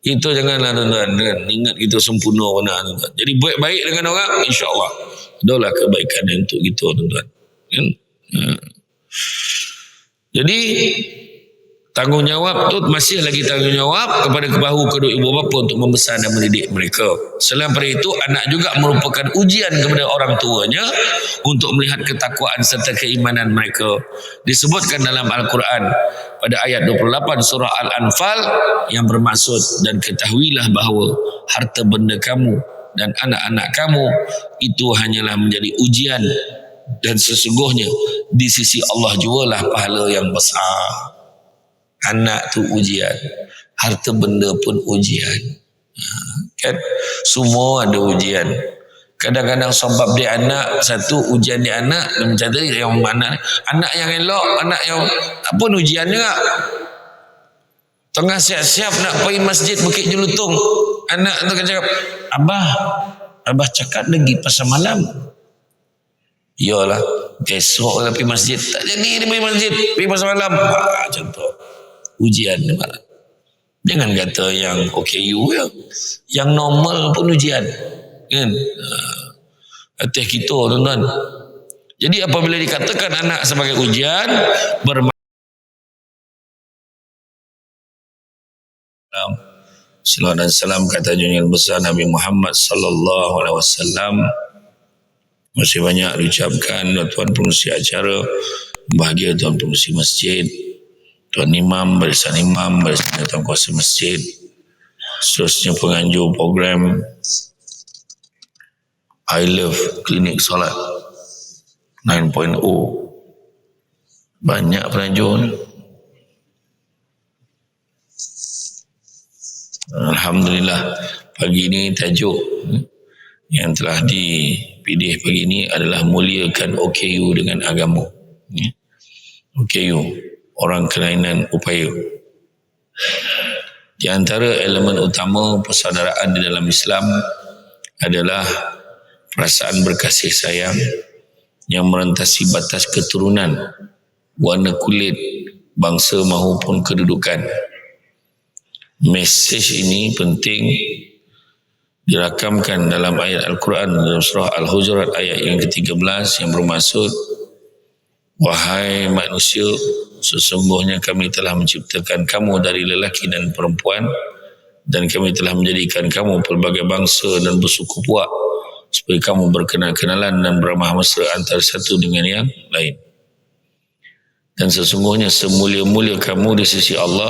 Kita janganlah tuan-tuan kan, ingat kita sempurna mana tuan-tuan. Jadi baik-baik dengan orang, insya-Allah adalah kebaikan untuk kita tuan-tuan. Kan? Jadi tanggungjawab tu masih lagi tanggungjawab kepada bahu kedua ibu bapa untuk membesar dan mendidik mereka. Selain daripada itu, anak juga merupakan ujian kepada orang tuanya untuk melihat ketakwaan serta keimanan mereka. Disebutkan dalam Al-Quran pada ayat 28 surah Al-Anfal yang bermaksud, dan ketahuilah bahawa harta benda kamu dan anak-anak kamu itu hanyalah menjadi ujian, dan sesungguhnya di sisi Allah jugalah pahala yang besar. Anak tu ujian, harta benda pun ujian, kan? Semua ada ujian. Kadang-kadang sebab dia anak, satu ujian dia anak, dan macam tadi yang mana anak yang elok, anak yang tak pun ujian juga. Tengah siap-siap nak pergi masjid Bukit Jelutong, anak tu cakap, abah cakap lagi pasal malam. Iyalah, besok lah pergi masjid. Tak jadi dia pergi masjid, pergi pasal malam. Macam tu. Ujian. Jangan kata yang OKU ya. Yang normal pun ujian. Kan? Atas kita tuan-tuan. Jadi apabila dikatakan anak sebagai ujian, Salawat dan salam kata junjungan besar Nabi Muhammad sallallahu alaihi wasallam. Masih banyak diucapkan tuan pengurusi acara, bahagia tuan pengurusi masjid, tuan imam, barisan tuan kuasa masjid, seterusnya penganjur program I Love Klinik Solat 9.0. Banyak penganjur ni. Alhamdulillah, pagi ini tajuk yang telah dipilih pagi ini adalah muliakan OKU dengan agama. OKU, orang kelainan upaya. Di antara elemen utama persaudaraan di dalam Islam adalah perasaan berkasih sayang yang merentasi batas keturunan, warna kulit, bangsa maupun kedudukan. Mesej ini penting dirakamkan dalam ayat Al-Quran dalam surah Al-Hujurat ayat yang ke-13 yang bermaksud, wahai manusia, sesungguhnya kami telah menciptakan kamu dari lelaki dan perempuan, dan kami telah menjadikan kamu pelbagai bangsa dan bersuku puak supaya kamu berkenal-kenalan dan beramah mesra antara satu dengan yang lain. Dan sesungguhnya semulia-mulia kamu di sisi Allah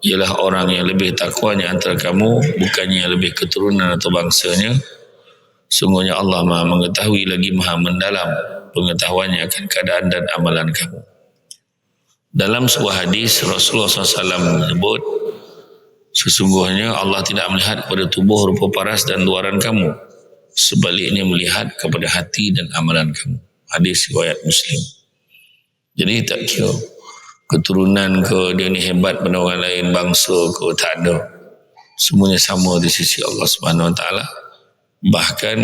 ialah orang yang lebih takwanya antara kamu, bukannya yang lebih keturunan atau bangsanya. Sungguhnya Allah Maha mengetahui lagi Maha mendalam pengetahuannya akan keadaan dan amalan kamu. Dalam sebuah hadis Rasulullah SAW menyebut, sesungguhnya Allah tidak melihat kepada tubuh, rupa paras dan luaran kamu, sebaliknya melihat kepada hati dan amalan kamu. Hadis riwayat Muslim. Jadi tak kira keturunan ke, dia ni hebat pada orang lain, bangsa ke, tak ada. Semuanya sama di sisi Allah Subhanahu Wa Taala. Bahkan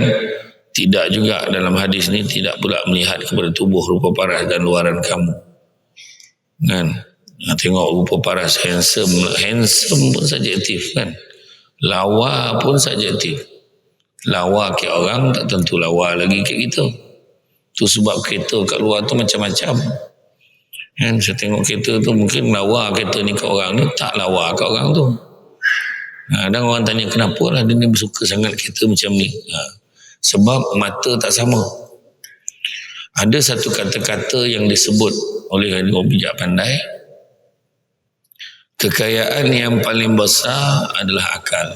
tidak juga dalam hadis ni tidak pula melihat kepada tubuh, rupa paras dan luaran kamu. Kan? Tengok rupa paras, handsome pun subjektif kan. Lawa pun subjektif. Lawa ke orang tak tentu lawa lagi ke kita. Tu sebab kereta kat luar tu macam-macam. Kan, saya tengok kereta tu mungkin lawa kereta ni kat orang ni, tak lawa kat orang tu. Dan orang tanya kenapa lah dia ni suka sangat kereta macam ni. Sebab mata tak sama. Ada satu kata-kata yang disebut oleh orang bijak pandai, kekayaan yang paling besar adalah akal,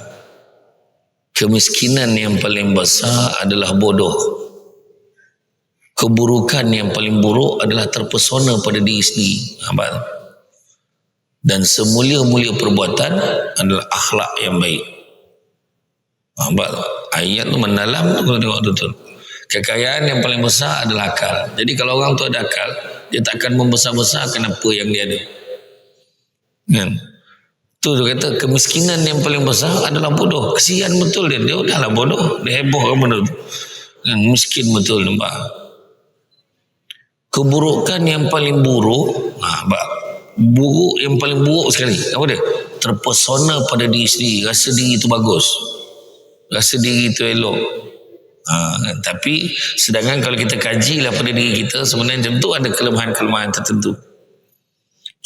kemiskinan yang paling besar adalah bodoh, keburukan yang paling buruk adalah terpesona pada diri sendiri. Dan semulia-mulia perbuatan adalah akhlak yang baik. Ayat tu mendalam tu kalau tengok betul. Kekayaan yang paling besar adalah akal. Jadi kalau orang tu ada akal, dia takkan membesar-besarkan apa yang dia ada. Kan? Tu dia kata kemiskinan yang paling besar adalah bodoh. Kesian betul dia. Dia udahlah bodoh. Dia heboh kan benda tu. Kan? Miskin betul nampak. Keburukan yang paling buruk, buruk yang paling buruk sekali, apa dia? terpesona pada diri sendiri, rasa diri itu bagus, rasa diri itu elok. Tapi sedangkan kalau kita kajilah pada diri kita, sebenarnya tentu ada kelemahan-kelemahan tertentu.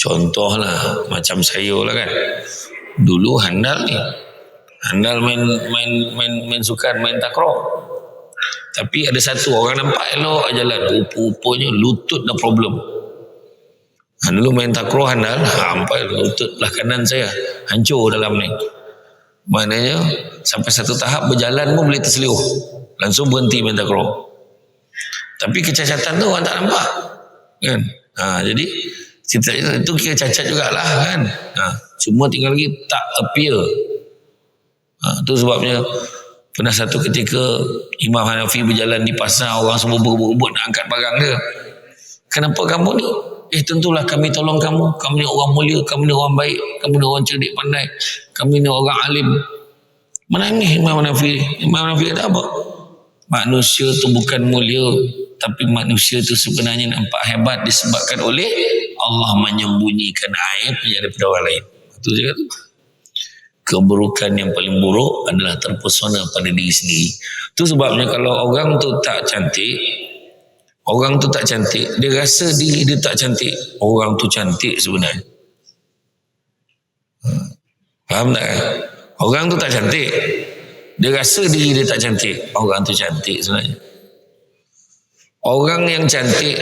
Contohlah macam saya lah kan, dulu handal main sukan, main takraw. Tapi ada satu orang nampak elok jalan, rupa-rupanya lutut dah problem. Dulu main takraw handal, sampai lutut belah kanan saya hancur dalam ni. Maknanya sampai satu tahap berjalan pun boleh terselioh, langsung berhenti main takraw. Tapi kecacatan tu orang tak nampak kan. Jadi itu kira cacat jugalah kan. Cuma tinggal lagi tak appear. Itu sebabnya pernah satu ketika Imam Hanafi berjalan di pasar, orang semua berebut nak angkat barang dia. Kenapa kamu ni? Tentulah kami tolong kamu. Kamu ni orang mulia, kamu ni orang baik, kamu ni orang cerdik pandai, kamu ni orang alim. Menangis Imam Hanafi. Imam Hanafi kata apa? Manusia tu bukan mulia, tapi manusia tu sebenarnya nampak hebat disebabkan oleh Allah menyembunyikan aibnya daripada orang lain. Itu dia kata. Keburukan yang paling buruk adalah terpesona pada diri sendiri. Itu sebabnya kalau orang tu tak cantik, dia rasa diri dia tak cantik. Orang tu cantik sebenarnya. Faham tak? Orang tu tak cantik, dia rasa diri dia tak cantik. Orang tu cantik sebenarnya. Orang yang cantik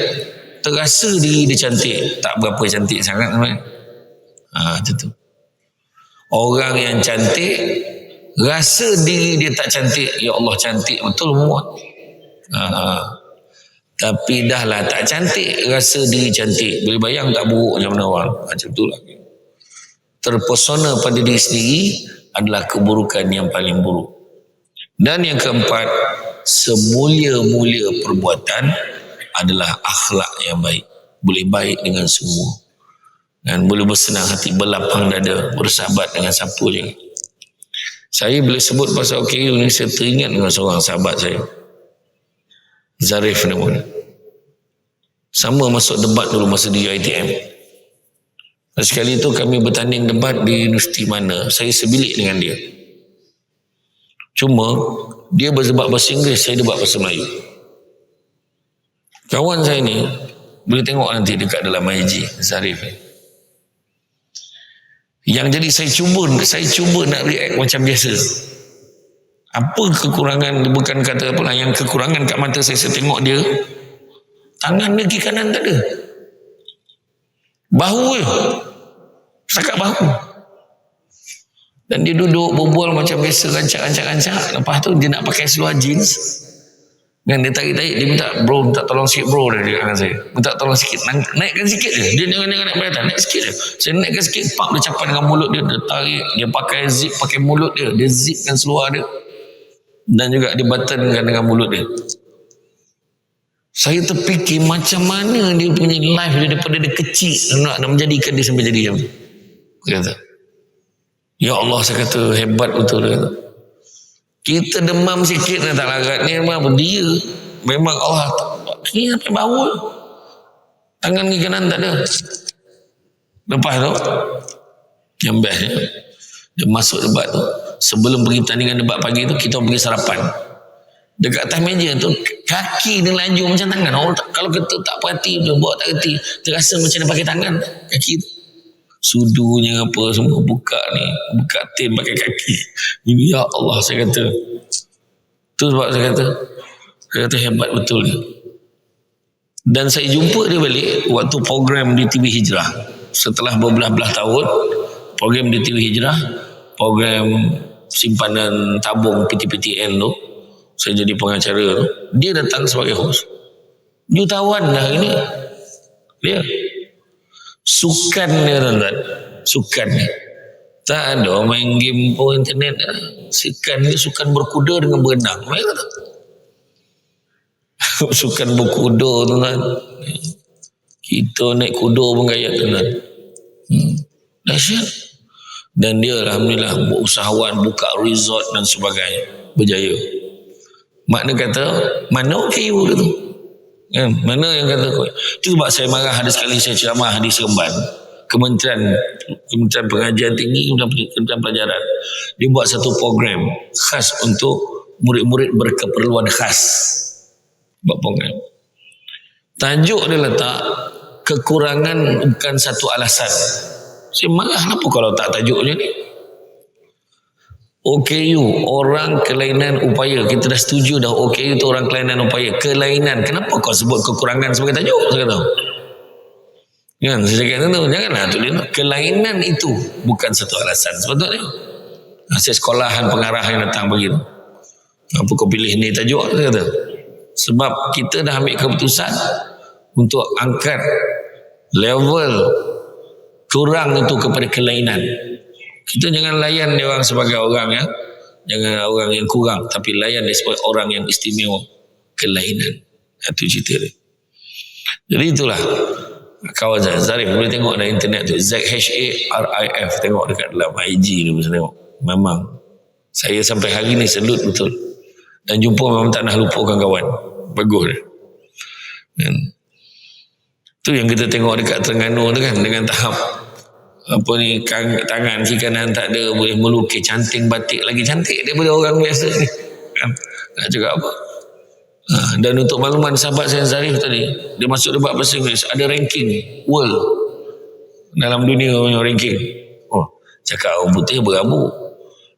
terasa diri dia cantik, tak berapa cantik sangat sebenarnya. Macam tu. Orang yang cantik rasa diri dia tak cantik, ya Allah cantik betul muat. Tapi dah lah tak cantik, rasa diri cantik. Boleh bayang tak buruk macam mana orang? Macam tu lah. Terpesona pada diri sendiri adalah keburukan yang paling buruk. Dan yang keempat, semulia-mulia perbuatan adalah akhlak yang baik. Boleh baik dengan semua, dan boleh bersenang hati, berlapang dada, bersahabat dengan siapa je. Saya bila sebut pasal OKU ni, saya teringat dengan seorang sahabat saya, Zarif namanya. Sama masuk debat dulu masa di UiTM. Dan sekali itu kami bertanding debat di universiti mana, saya sebilik dengan dia. Cuma dia berdebat bahasa Inggeris, saya debat bahasa Melayu. Kawan saya ni boleh tengok nanti dekat dalam IG, Zarif ni. Yang jadi saya cuba nak react macam biasa. Apa kekurangan, bukan kata apalah, yang kekurangan kat mata saya tengok dia, tangan dia kiri kanan tak ada. Bahu je. Setakat bahu. Dan dia duduk berbual macam biasa, rancak. Lepas tu dia nak pakai seluar jeans. Dan dia tarik-tarik, dia minta, bro, minta tolong sikit bro, dia dekat saya. Minta tolong sikit, naikkan sikit je. Dia jangan naik beratan, naik sikit je. Saya naikkan sikit, pak, dia capai dengan mulut dia, dia tarik, dia pakai zip, pakai mulut dia zipkan seluar dia. Dan juga dia buttonkan dengan mulut dia. Saya terfikir macam mana dia punya life dia daripada dia kecil, nak menjadikan dia sampai jadi macam tu. Dia kata, ya Allah, saya kata hebat betul dia kata. Kita demam sikit tak larat ni, memang dia memang Allah ni sampai bawah, tangan ni kanan tak ada. Lepas tu yang bestnya, dia masuk debat tu, sebelum pergi pertandingan debat pagi tu, kita pergi sarapan dekat atas meja tu, kaki dia laju macam tangan. Orang kalau kita tak perhati, dia bawa tak kerti, terasa macam dia pakai tangan kaki tu. Sudunya apa semua buka tin pakai kaki. Ini ya Allah, saya kata. Tu sebab saya kata hebat betul dia. Dan saya jumpa dia balik waktu program di TV Hijrah. Setelah berbelah-belah tahun, program di TV Hijrah, program simpanan tabung PTPTN tu, saya jadi pengacara tu, dia datang sebagai host. Jutawan dah ini. Dia sukan dia tuan-tuan, sukan ni tak ada main game pun internet. Sukan ni sukan berkuda dengan berenang. Mereka tak sukan berkuda tuan-tuan, kita naik kuda pun gaya tuan-tuan. Dahsyat. Dan dia alhamdulillah usahawan, buka resort dan sebagainya, berjaya. Makna kata mana OKU tu kan? Mana yang kata kau? Itu sebab saya marah ada sekali saya ceramah hadis Remban. Kementerian Pengajian Tinggi, Kementerian Pelajaran, dia buat satu program khas untuk murid-murid berkeperluan khas. Buat program. Tajuk dia letak kekurangan bukan satu alasan. Saya marah, kenapa kalau tak tajuknya ni? OKU, orang kelainan upaya. Kita dah setuju dah OKU tu orang kelainan upaya. Kelainan, kenapa kau sebut kekurangan sebagai tajuk? Saya kata. Kan, saya cakap tu, janganlah tu dia. Kelainan itu bukan satu alasan sebetulnya. Saya sekolahan pengarah yang datang begitu. Apa kau pilih ni tajuk? Saya kata. Sebab kita dah ambil keputusan untuk angkat level kurang itu kepada kelainan. Kita jangan layan dia orang sebagai orang yang, jangan orang yang kurang, tapi layan dia sebagai orang yang istimewa. Kelainan. Itu cerita dia. Jadi itulah kawan saya Zarif, boleh tengok dalam internet tu, ZHARIF, tengok dekat dalam IG tu, bisa tengok. Memang saya sampai hari ni selut betul, dan jumpa memang tak nak lupakan kawan. Bagus dia. Dan tu yang kita tengok dekat Terengganu tu kan, dengan tahap apa ni, tangan kiri kanan tak ada, boleh melukis cantik batik, lagi cantik daripada orang biasa ni kan? Nak cakap apa. Dan untuk makluman sahabat saya Zarif tadi, dia masuk debat bahasa Inggeris, ada ranking world dalam dunia punya ranking. Oh, cakap orang putih berabu,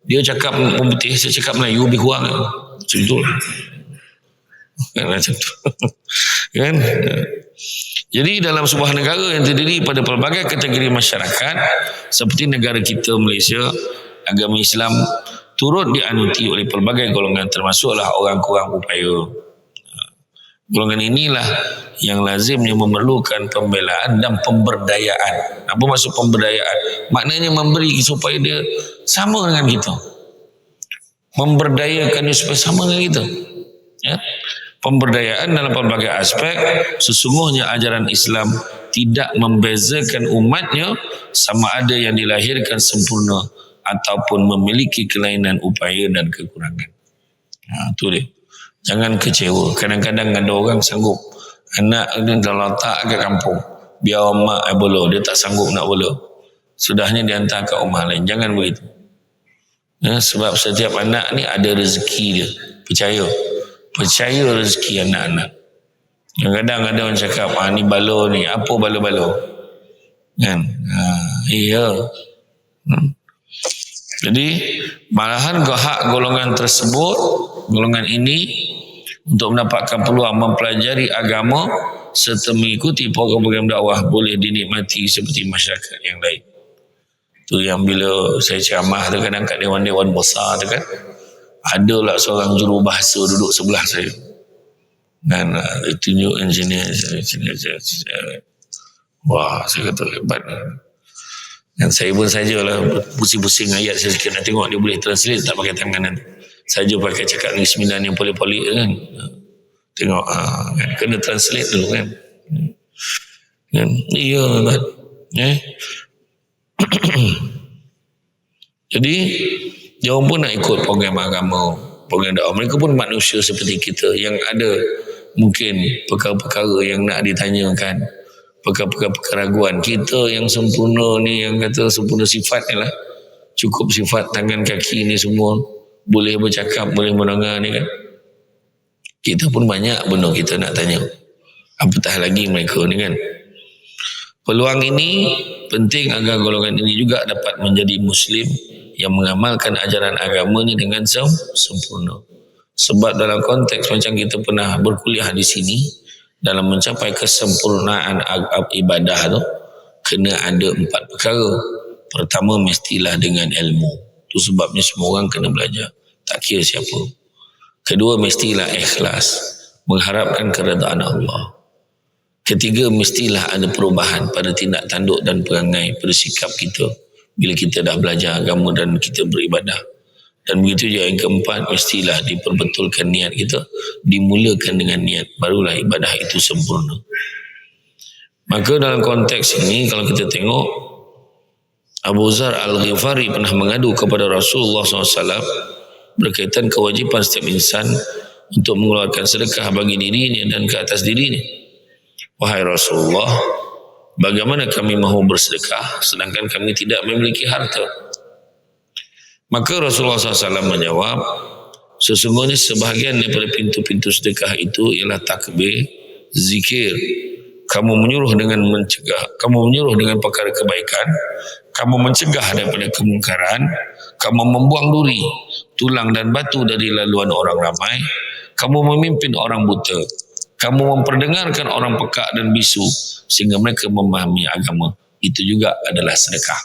dia cakap orang putih, saya cakap Melayu lebih kurang macam tu kan, macam tu kan. Jadi dalam sebuah negara yang terdiri pada pelbagai kategori masyarakat seperti negara kita Malaysia, agama Islam turut dianuti oleh pelbagai golongan, termasuklah orang kurang upaya. Golongan inilah yang lazimnya memerlukan pembelaan dan pemberdayaan. Apa maksud pemberdayaan? Maknanya memberi supaya dia sama dengan kita, memberdayakan dia supaya sama dengan kita, ya. Pemberdayaan dalam pelbagai aspek. Sesungguhnya ajaran Islam tidak membezakan umatnya sama ada yang dilahirkan sempurna ataupun memiliki kelainan upaya dan kekurangan. Itu dia. Jangan kecewa. Kadang-kadang ada orang sanggup anak dia dah letak ke kampung, biar mak bolo, dia tak sanggup nak bolo, sudahnya dihantar ke rumah lain. Jangan begitu, ya, sebab setiap anak ni ada rezeki dia. Percaya rezeki anak-anak. Kadang-kadang ada orang cakap, ni balo ni, apa balo-balo kan? Iya. Jadi malahan hak golongan tersebut, golongan ini, untuk mendapatkan peluang mempelajari agama serta mengikuti program-program dakwah boleh dinikmati seperti masyarakat yang lain. Tu yang bila saya ceramah tu, kadang kat dewan-dewan besar tu kan, adalah seorang jurubahasa duduk sebelah saya dan dia tunjuk engineer. Wah, saya kata hebat. Dan saya pun sajalah pusing-pusing ayat saya sikit nak tengok dia boleh translate tak pakai tangan nanti. Saja pakai cakap ni sembilan yang polik-polik kan. Tengok kan, kena translate dulu kan. Kan? Iya kan. Jadi dia orang pun nak ikut program agama, program dakwah. Mereka pun manusia seperti kita yang ada mungkin perkara-perkara yang nak ditanyakan, perkara-perkara keraguan. Kita yang sempurna ni, yang kata sempurna sifat ni lah, cukup sifat tangan kaki ni semua, boleh bercakap, boleh mendengar ni kan. Kita pun banyak benda kita nak tanya, apatah lagi mereka ni kan. Peluang ini penting agar golongan ini juga dapat menjadi Muslim yang mengamalkan ajaran agama ni dengan sempurna. Sebab dalam konteks macam kita pernah berkuliah di sini, dalam mencapai kesempurnaan ibadah tu kena ada 4 perkara. Pertama, mestilah dengan ilmu. Tu sebabnya semua orang kena belajar, tak kira siapa. Kedua, mestilah ikhlas, mengharapkan keredaan Allah. Ketiga, mestilah ada perubahan pada tindak tanduk dan perangai, pada sikap kita bila kita dah belajar agama dan kita beribadah. Dan begitu juga yang keempat, mestilah diperbetulkan niat kita, dimulakan dengan niat, barulah ibadah itu sempurna. Maka dalam konteks ini, kalau kita tengok, Abu Zar Al-Ghifari pernah mengadu kepada Rasulullah SAW berkaitan kewajipan setiap insan untuk mengeluarkan sedekah bagi dirinya dan ke atas dirinya. Wahai Rasulullah, bagaimana kami mahu bersedekah sedangkan kami tidak memiliki harta? Maka Rasulullah SAW menjawab, sesungguhnya sebahagian daripada pintu-pintu sedekah itu ialah takbir, zikir. Kamu menyuruh dengan mencegah, kamu menyuruh dengan perkara kebaikan, kamu mencegah daripada kemungkaran, kamu membuang duri, tulang dan batu dari laluan orang ramai, kamu memimpin orang buta, kamu memperdengarkan orang pekak dan bisu sehingga mereka memahami agama. Itu juga adalah sedekah.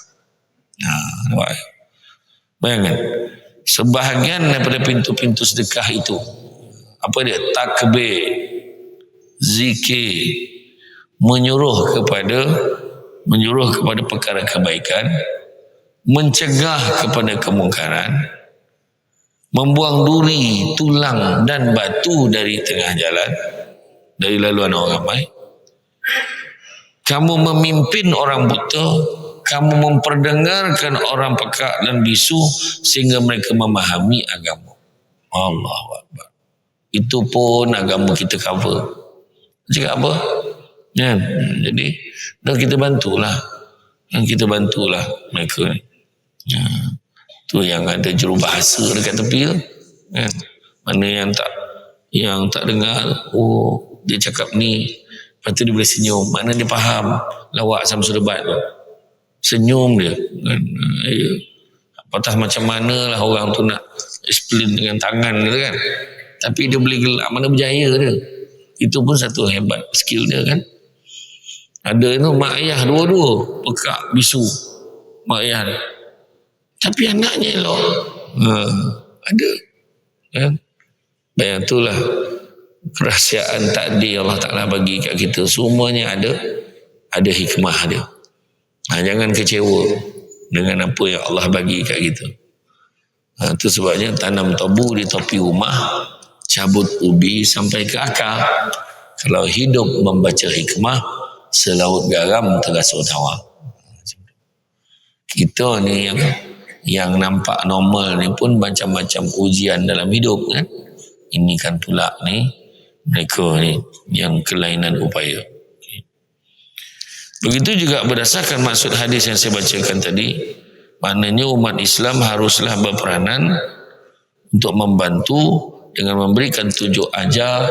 Nah, bayangkan, sebahagian daripada pintu-pintu sedekah itu, apa dia? Takbir, zikir, menyuruh kepada perkara kebaikan, mencegah kepada kemungkaran, membuang duri, tulang dan batu dari tengah jalan, dari laluan orang ramai. Kamu memimpin orang buta, kamu memperdengarkan orang pekak dan bisu sehingga mereka memahami agama. Allahu Akbar. Itu pun agama kita cover. Cakap apa? Ya, jadi dah kita bantulah. Yang kita bantulah mereka ni. Ya, tu yang ada jurubahasa dekat tepi tu. Kan? Mana yang tak dengar, oh dia cakap ni, lepas tu dia boleh senyum. Mana dia faham lawak Samsul Debat tu. Senyum dia. Kan? Ya. Apatah macam mana lah orang tu nak explain dengan tangan gitu kan. Tapi dia boleh gelak, mana berjaya dia. Itu pun satu hebat skill dia kan. Ada tu mak ayah dua-dua pekak bisu mak ayah dia. Tapi anaknya elok. Ada kan. Bayang itulah kerahsiaan takdir Allah Ta'ala bagi kat kita. Semuanya ada hikmah dia. Jangan kecewa dengan apa yang Allah bagi kat kita. Itu sebabnya tanam tebu di topi rumah, cabut ubi sampai ke akar. Kalau hidup membaca hikmah, selaut garam terasa tawa. Kita ni yang nampak normal ni pun macam-macam ujian dalam hidup kan. Ini kan pula ni mereka ni yang kelainan upaya. Begitu juga berdasarkan maksud hadis yang saya bacakan tadi, maknanya umat Islam haruslah berperanan untuk membantu dengan memberikan tunjuk ajar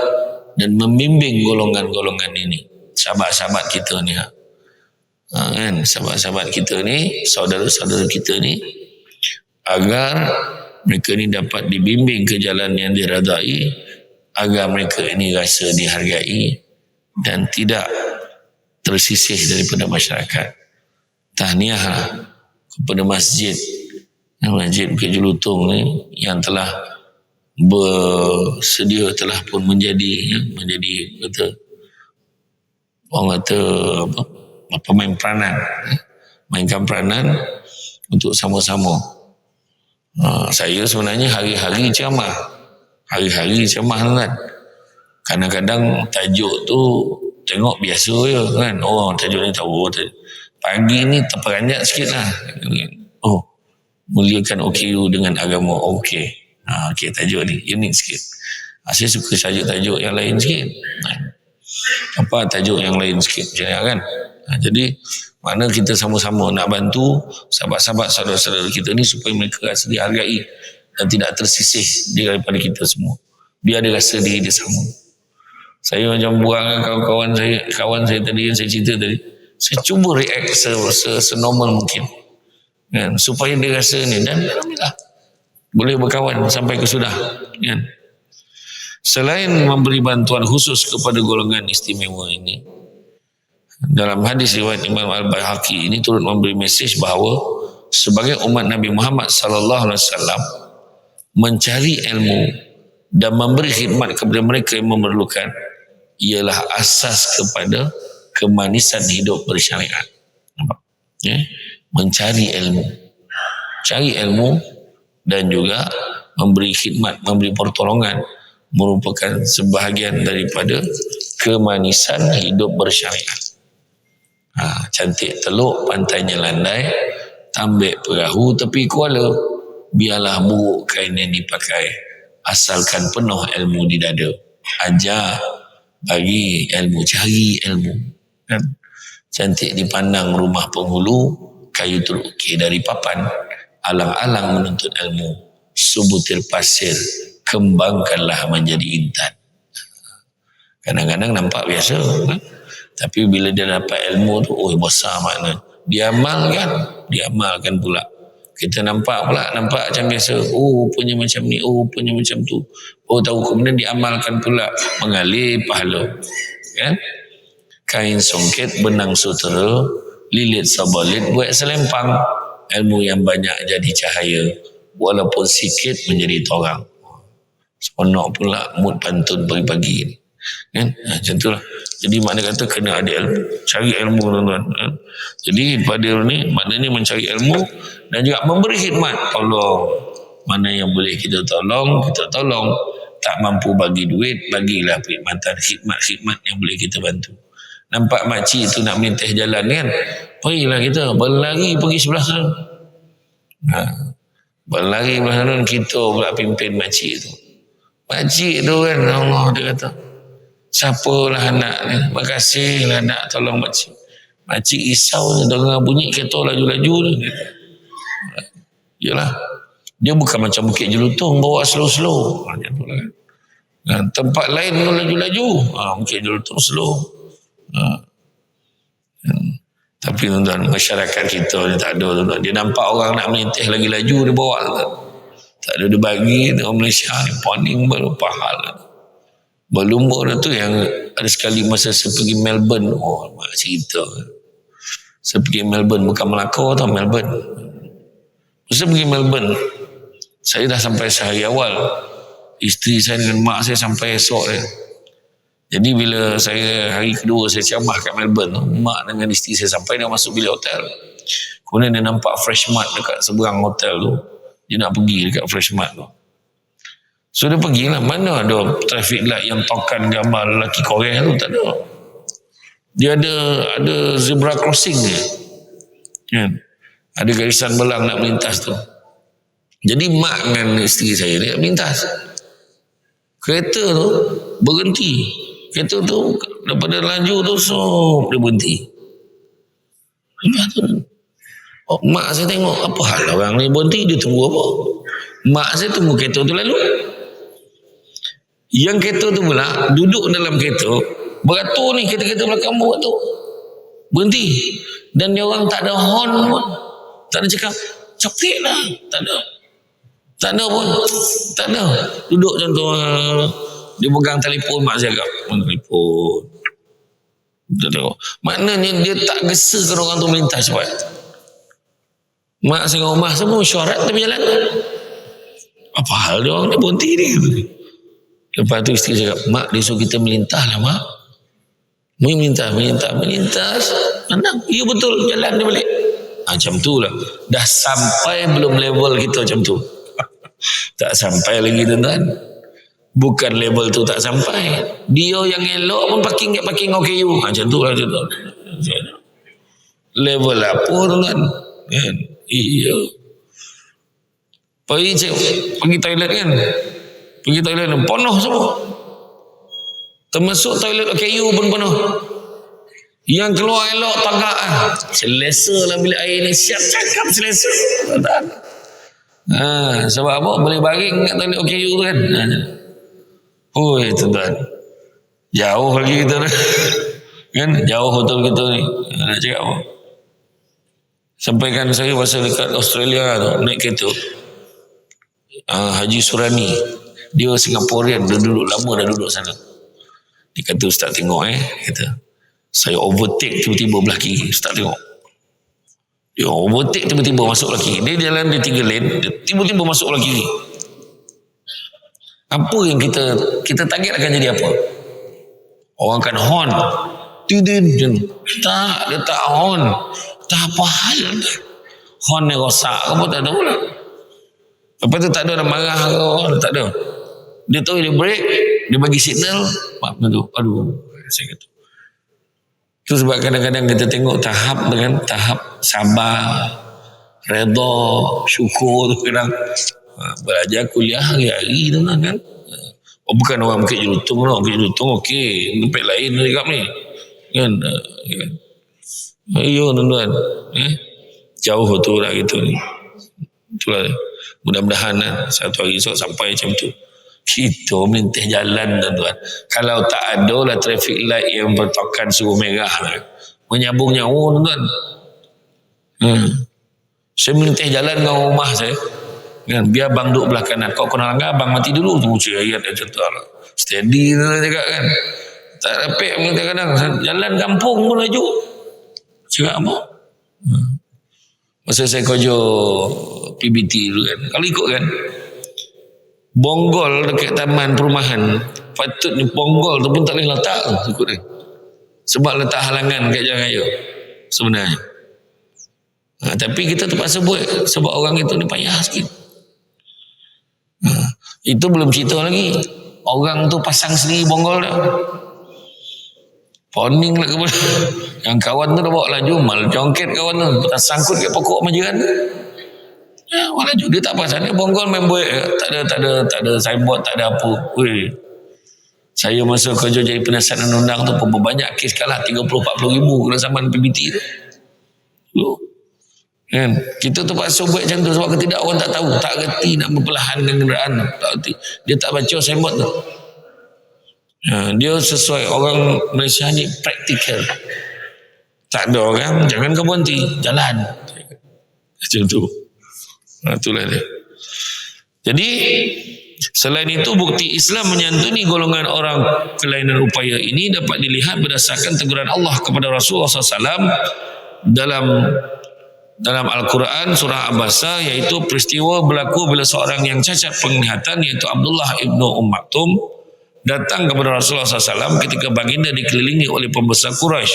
dan membimbing golongan-golongan ini. Sahabat-sahabat kita ni kan, sahabat-sahabat kita ni, saudara-saudara kita ni, agar mereka ni dapat dibimbing ke jalan yang diredai, agar mereka ini rasa dihargai dan tidak tersisih daripada masyarakat. Tahniah kepada masjid Bukit Jelutong ni yang telah bersedia, telah pun menjadi betul orang kata pemain peranan, mainkan peranan untuk sama-sama. Saya sebenarnya hari-hari ceramah kan. Kadang-kadang tajuk tu tengok biasa je kan. Oh, tajuk ni tahu. Pagi ni terperanjat sikit lah. Oh, muliakan OKU dengan agama. Okey. Okey, tajuk ni unik sikit. Saya suka tajuk yang lain sikit. Apa tajuk yang lain sikit macam ni kan. Jadi mana kita sama-sama nak bantu sahabat-sahabat saudara-saudara kita ni supaya mereka rasa dihargai dan tidak tersisih daripada kita semua. Biar dia rasa diri dia sama. Saya macam buang dengan kawan saya tadi yang saya cerita tadi. Saya cuba react senormal mungkin. Kan, supaya dia rasa ni, dan alhamdulillah boleh berkawan sampai ke sudah kan. Selain memberi bantuan khusus kepada golongan istimewa ini, dalam hadis riwayat Imam Al-Baihaqi ini turut memberi mesej bahawa sebagai umat Nabi Muhammad sallallahu alaihi wasallam mencari ilmu dan memberi khidmat kepada mereka yang memerlukan ialah asas kepada kemanisan hidup bersyariat. Nampak? Mencari ilmu, cari ilmu dan juga memberi khidmat, memberi pertolongan merupakan sebahagian daripada kemanisan hidup bersyariat. Cantik teluk, pantainya landai, tambik perahu tepi kuala, biarlah buruk kain yang dipakai, asalkan penuh ilmu di dada. Ajar, bagi ilmu, cari ilmu kan? cantik dipandang rumah penghulu, kayu terukir dari papan, alang-alang menuntut ilmu, sebutir pasir kembangkanlah menjadi intan. Kadang-kadang nampak biasa kan? Tapi bila dia dapat ilmu tu, oh besar makna. Diamalkan pula. Kita nampak macam biasa. Oh punya macam ni, oh punya macam tu. Oh tahu, kemudian diamalkan pula, mengalir pahala. Kan? Kain songket, benang sutera, lilit sabalit buat selempang. Ilmu yang banyak jadi cahaya, walaupun sikit menjadi torang. Seronok pula mood pantun pagi-pagi ni. Kan? Macam itulah. Jadi makna kata kena ada ilmu, cari ilmu tuan-tuan. Jadi pada ni maknanya mencari ilmu dan juga memberi khidmat. Tolong, mana yang boleh kita tolong, kita tolong. Tak mampu bagi duit, bagilah perkhidmatan, khidmat-khidmat yang boleh kita bantu. Nampak makcik tu nak melintah jalan kan, pergilah kita berlari pergi sebelah sana. Berlari sebelah sana, kita pula pimpin makcik tu. Makcik tu kan, Allah dia kata, siapalah anak ni, makasihlah nak tolong makcik. Makcik risau dengar bunyi kereta laju-laju ni. Yalah, dia bukan macam Bukit Jelutong bawa slow-slow. Macam tu lah. Tempat lain pun laju-laju. Bukit Jelutong slow. Tapi tuan-tuan, masyarakat kita ni tak ada tuan-tuan. Dia nampak orang nak melintih lagi laju, dia bawa tuan-tuan. Tak ada dia bagi. Orang Malaysia ni paning baru pahal. Belum pun tu yang ada sekali masa saya pergi Melbourne. Oh, mak cerita. Saya pergi Melbourne, bukan Melaka tau, Melbourne. Saya pergi Melbourne, saya dah sampai sehari awal. Isteri saya dengan mak saya sampai esok dia. Jadi bila saya hari kedua saya ceramah kat Melbourne, mak dengan isteri saya sampai, dia masuk bilik hotel. Kemudian dia nampak Fresh Mart dekat seberang hotel tu. Dia nak pergi dekat Fresh Mart tu. So dia pergilah, mana ada traffic light yang tokan gambar lelaki Korea tu, tak ada. Dia ada zebra crossing dia. Kan? Ada garisan belang nak melintas tu. Jadi mak dengan isteri saya dia melintas. Kereta tu berhenti. Kereta tu daripada laju tu dia berhenti. Lepas tu mak saya tengok, apa hal orang ni berhenti, dia tunggu apa? Mak saya tunggu kereta tu lalu. Yang kereta tu pula duduk dalam kereta, beratur ni kereta-kereta belakang beratur, berhenti. Dan dia orang tak ada horn pun, tak ada cakap cepet lah, tak ada pun, tak ada. Duduk macam tu, dia pegang telefon, mak saya agak telefon. Maknanya dia tak gesakan orang tu melintas cepat. Mak saya dengan rumah semua syarat tepi jalan. Apa hal dia orang ni berhenti ni? Lepas tu isteri cakap, mak dia suruh kita melintas lah mak. Melintas. Menang. Ya betul, jalan dia balik. Macam tu lah. Dah sampai belum level kita macam tu? Tak sampai lagi tuan-tuan. Bukan level tu tak sampai. Dia yang elok pun parking kat parking OKU. Macam tu lah tuan-tuan. Level apa tuan-tuan? Kan? Iya. Pergi toilet kan? Pergi toilet penuh semua. Termasuk toilet OKU pun penuh. Yang keluar elok tagak selesa lah bilik air ni. Siap cakap selesa. Sebab apa? Boleh baring kat toilet OKU tu kan. Oi tuan-tuan, jauh lagi kita kan, jauh betul kita ni. Nak cakap apa? Sampaikan saya masa dekat Australia tu, naik kereta Haji Surani, dia Singaporean, dia duduk lama dah duduk sana. Dia kata, ustaz tengok kata, saya overtake tiba-tiba belah kiri. Ustaz tengok, dia overtake tiba-tiba masuk belah kiri. Dia jalan di 3 lane, dia tiba-tiba masuk belah kiri. Apa yang kita target akan jadi apa? Orang akan horn. Tak, dia tak horn. Tak apa hal. Horn ni rosak ke apa, tak ada pula. Lepas tu tak ada nak marah ke, tak ada. Dia tahu dia break, dia bagi signal, tu. Aduh, saya kata. Itu sebab kadang-kadang kita tengok tahap dengan tahap sabar, redha, syukur tu kadang. Belajar kuliah hari-hari tu kan. Bukan orang Bukit Jelutong lah. Bukit Jelutong okey, tempat lain dekat ni kan. Ya tuan-tuan, jauh tu lah gitu ni. Itulah, mudah-mudahan satu hari esok sampai macam tu. Kita melintih jalan tuan-tuan. Kalau tak ada lah traffic light yang bertokan suruh merah lah, menyambung nyawa tuan-tuan. Saya melintih jalan dengan rumah saya kan, biar abang duduk belah kanan, kau kena langgar abang mati dulu tu ucap ayat macam tu lah. Steady tu cakap kan, tak rapik kadang-kadang jalan kampung pun laju cakap apa. Masa saya kerja PBT dulu kan, kalau ikut kan bonggol dekat taman perumahan, patutnya bonggol tu pun tak boleh letak ikut dia, sebab letak halangan kat jalan raya sebenarnya. Tapi kita terpaksa buat sebab orang itu ni payah sikit. Itu belum cerita lagi orang tu pasang sendiri bonggol dah, poning lah kepada yang kawan tu dah bawa laju mal jongket kawan tu tersangkut kat pokok majiran. Laju dia tak pasang, dia bonggol main buat, tak ada signboard, tak ada apa. Saya masa kerja jadi penasihat undang-undang tu pun banyak kes kalah 30-40 ribu kena saman PBT tu. Kan? Kita terpaksa buat macam tu sebab tidak orang tak tahu, tak reti nak memperlahankan kenderaan, tak reti. Dia tak baca signboard tu. Dia sesuai orang Malaysia ni praktikal. Tak ada orang, jangan kau berhenti, jalan. Macam tu. Itulah dia. Jadi selain itu bukti Islam menyantuni golongan orang kelainan upaya ini dapat dilihat berdasarkan teguran Allah kepada Rasulullah SAW dalam Al-Quran surah Abasa, iaitu peristiwa berlaku bila seorang yang cacat penglihatan iaitu Abdullah ibnu Maktum datang kepada Rasulullah SAW ketika baginda dikelilingi oleh pembesar Quraisy.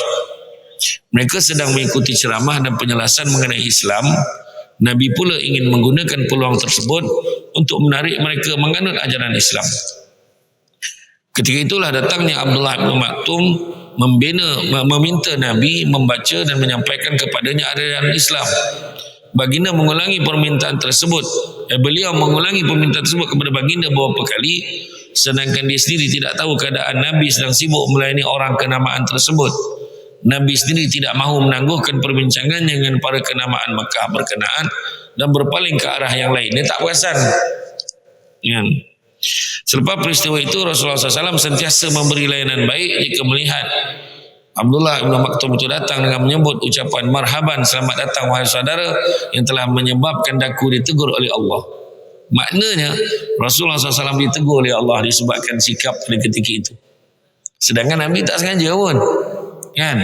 Mereka sedang mengikuti ceramah dan penjelasan mengenai Islam. Nabi pula ingin menggunakan peluang tersebut untuk menarik mereka menganut ajaran Islam. Ketika itulah datangnya Abdullah bin Maktum meminta Nabi membaca dan menyampaikan kepadanya ajaran Islam. Baginda mengulangi permintaan tersebut. Beliau mengulangi permintaan tersebut kepada baginda beberapa kali, sedangkan dia sendiri tidak tahu keadaan Nabi sedang sibuk melayani orang kenamaan tersebut. Nabi sendiri tidak mahu menangguhkan perbincangan dengan para kenamaan Mekah berkenaan dan berpaling ke arah yang lain. Dia tak perasan. Selepas peristiwa itu Rasulullah SAW sentiasa memberi layanan baik jika melihat Abdullah bin Maktum itu datang dengan menyebut ucapan marhaban, selamat datang wahai saudara yang telah menyebabkan daku ditegur oleh Allah. Maknanya Rasulullah SAW ditegur oleh Allah disebabkan sikap pada ketika itu. Sedangkan Nabi tak sengaja pun. Kan?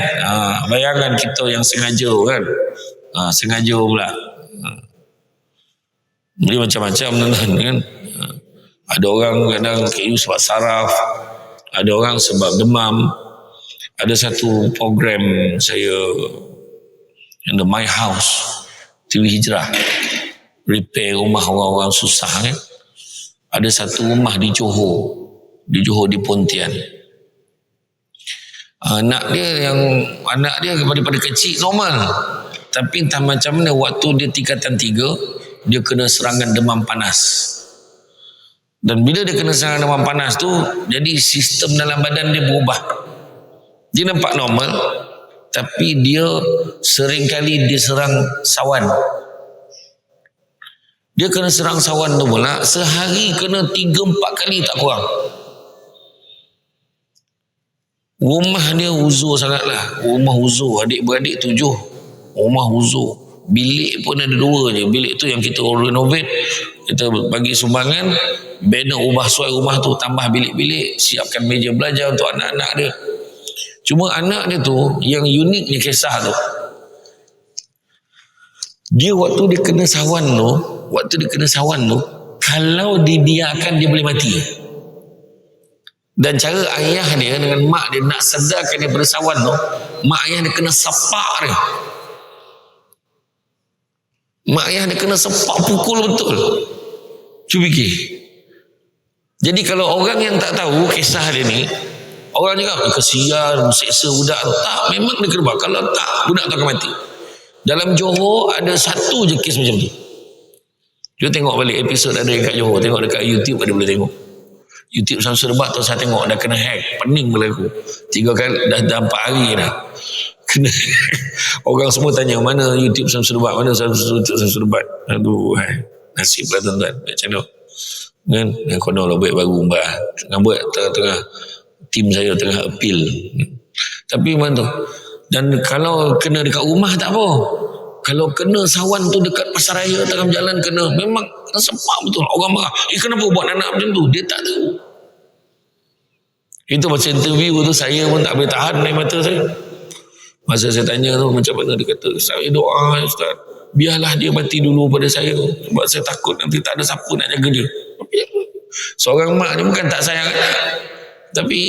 Bayangan kita yang sengaja kan. Sengaja pula. Jadi macam-macam kan. Ada orang kadang kayu sebab saraf, ada orang sebab demam. Ada satu program saya in the My House TV Hijrah, repair rumah orang-orang susah kan. Ada satu rumah di Johor di Pontian. Anak dia daripada kecil normal, tapi entah macam mana waktu dia tingkatan 3 dia kena serangan demam panas. Dan bila dia kena serangan demam panas tu, jadi sistem dalam badan dia berubah. Dia nampak normal, tapi dia seringkali diserang sawan. Dia kena serang sawan tu pula sehari kena 3-4 kali tak kurang. Rumah dia uzur sangatlah. Rumah uzur, adik-beradik 7. Rumah uzur. Bilik pun ada 2 je. Bilik tu yang kita renovate, kita bagi sumbangan, banner ubah suai rumah tu, tambah bilik-bilik, siapkan meja belajar untuk anak-anak dia. Cuma anak dia tu yang uniknya kisah tu, dia waktu dia kena sawan tu, kalau dibiarkan dia boleh mati. Dan cara ayah dia dengan mak dia nak sedarkan dia bersawan tu, mak ayah dia kena sepak dia. Mak ayah dia kena sepak, pukul betul. Cuba fikir. Jadi kalau orang yang tak tahu kisah dia ni, orang cakap kesian, seksa budak. Tak, memang dia kena buat. Kalau tak, budak tu akan mati. Dalam Johor ada satu je kes macam tu. Cuba tengok balik episod ada dekat Johor. Tengok dekat YouTube ada boleh tengok. YouTube Samsul Debat tu saya tengok dah kena hack. Pening berlaku. 3 kali dah 4 hari dah. Kena orang semua tanya mana YouTube Samsul Ubat, mana Samsul Ubat. Aduh, nasib lah tuan-tuan. Macam mana? Kan? Yang konon lah baik baru mbak. Tengah buat tengah-tengah tim saya tengah appeal. Tapi mana tu? Dan kalau kena dekat rumah tak apa. Kalau kena sawan tu dekat pasar raya tengah jalan kena, memang sepak betul. Orang marah. Kenapa buat anak macam tu? Dia tak tahu. Itu masa interview tu saya pun tak boleh tahan naik mata saya. Masa saya tanya tu macam mana, dia kata, saya doa Ustaz, biarlah dia mati dulu pada saya, sebab saya takut nanti tak ada siapa nak jaga dia. Seorang mak ni bukan tak sayang anak, tapi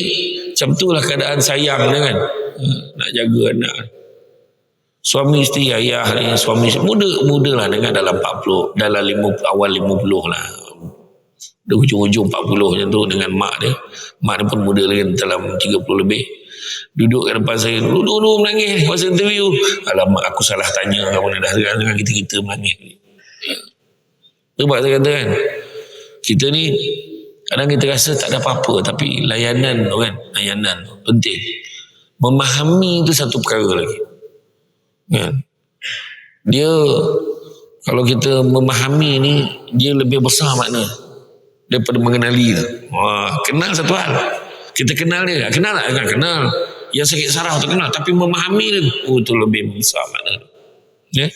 macam itulah keadaan sayang dia kan, nak jaga anak. Suami isteri, ayah ni, suami muda lah dengan dalam 40, dalam 50, awal 50 lah, di hujung-hujung 40 macam tu, dengan mak dia pun muda lagi dalam 30 lebih. Duduk kat depan saya, duduk menangis masa interview. Alamak, aku salah tanya, apa dah dengan kita menangis. Sebab saya kata kan, kita ni kadang kita rasa tak ada apa-apa, tapi layanan tu kan, layanan tu penting. Memahami tu satu perkara lagi kan. Dia kalau kita memahami ni, dia lebih besar makna daripada mengenali tu. Kenal satu hal, kita kenal dia, kenal tak? Kenal. Yang sakit saraf tu kenal, tapi memahami dia, tu lebih besar makna tu. Ya?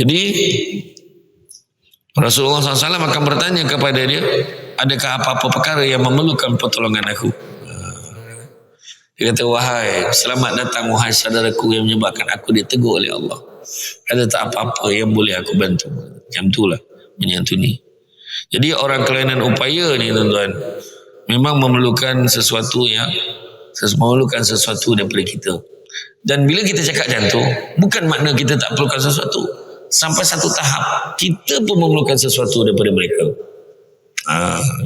Jadi Rasulullah SAW akan bertanya kepada dia, adakah apa-apa perkara yang memerlukan pertolongan aku? Dia kata, wahai, selamat datang wahai saudaraku yang menyebabkan aku ditegur oleh Allah. Ada tak apa-apa yang boleh aku bantu? Macam itulah menyantuni. Jadi orang kelainan upaya ni tuan-tuan, memang memerlukan sesuatu daripada kita. Dan bila kita cakap macam tu, bukan makna kita tak perlukan sesuatu. Sampai satu tahap, kita pun memerlukan sesuatu daripada mereka.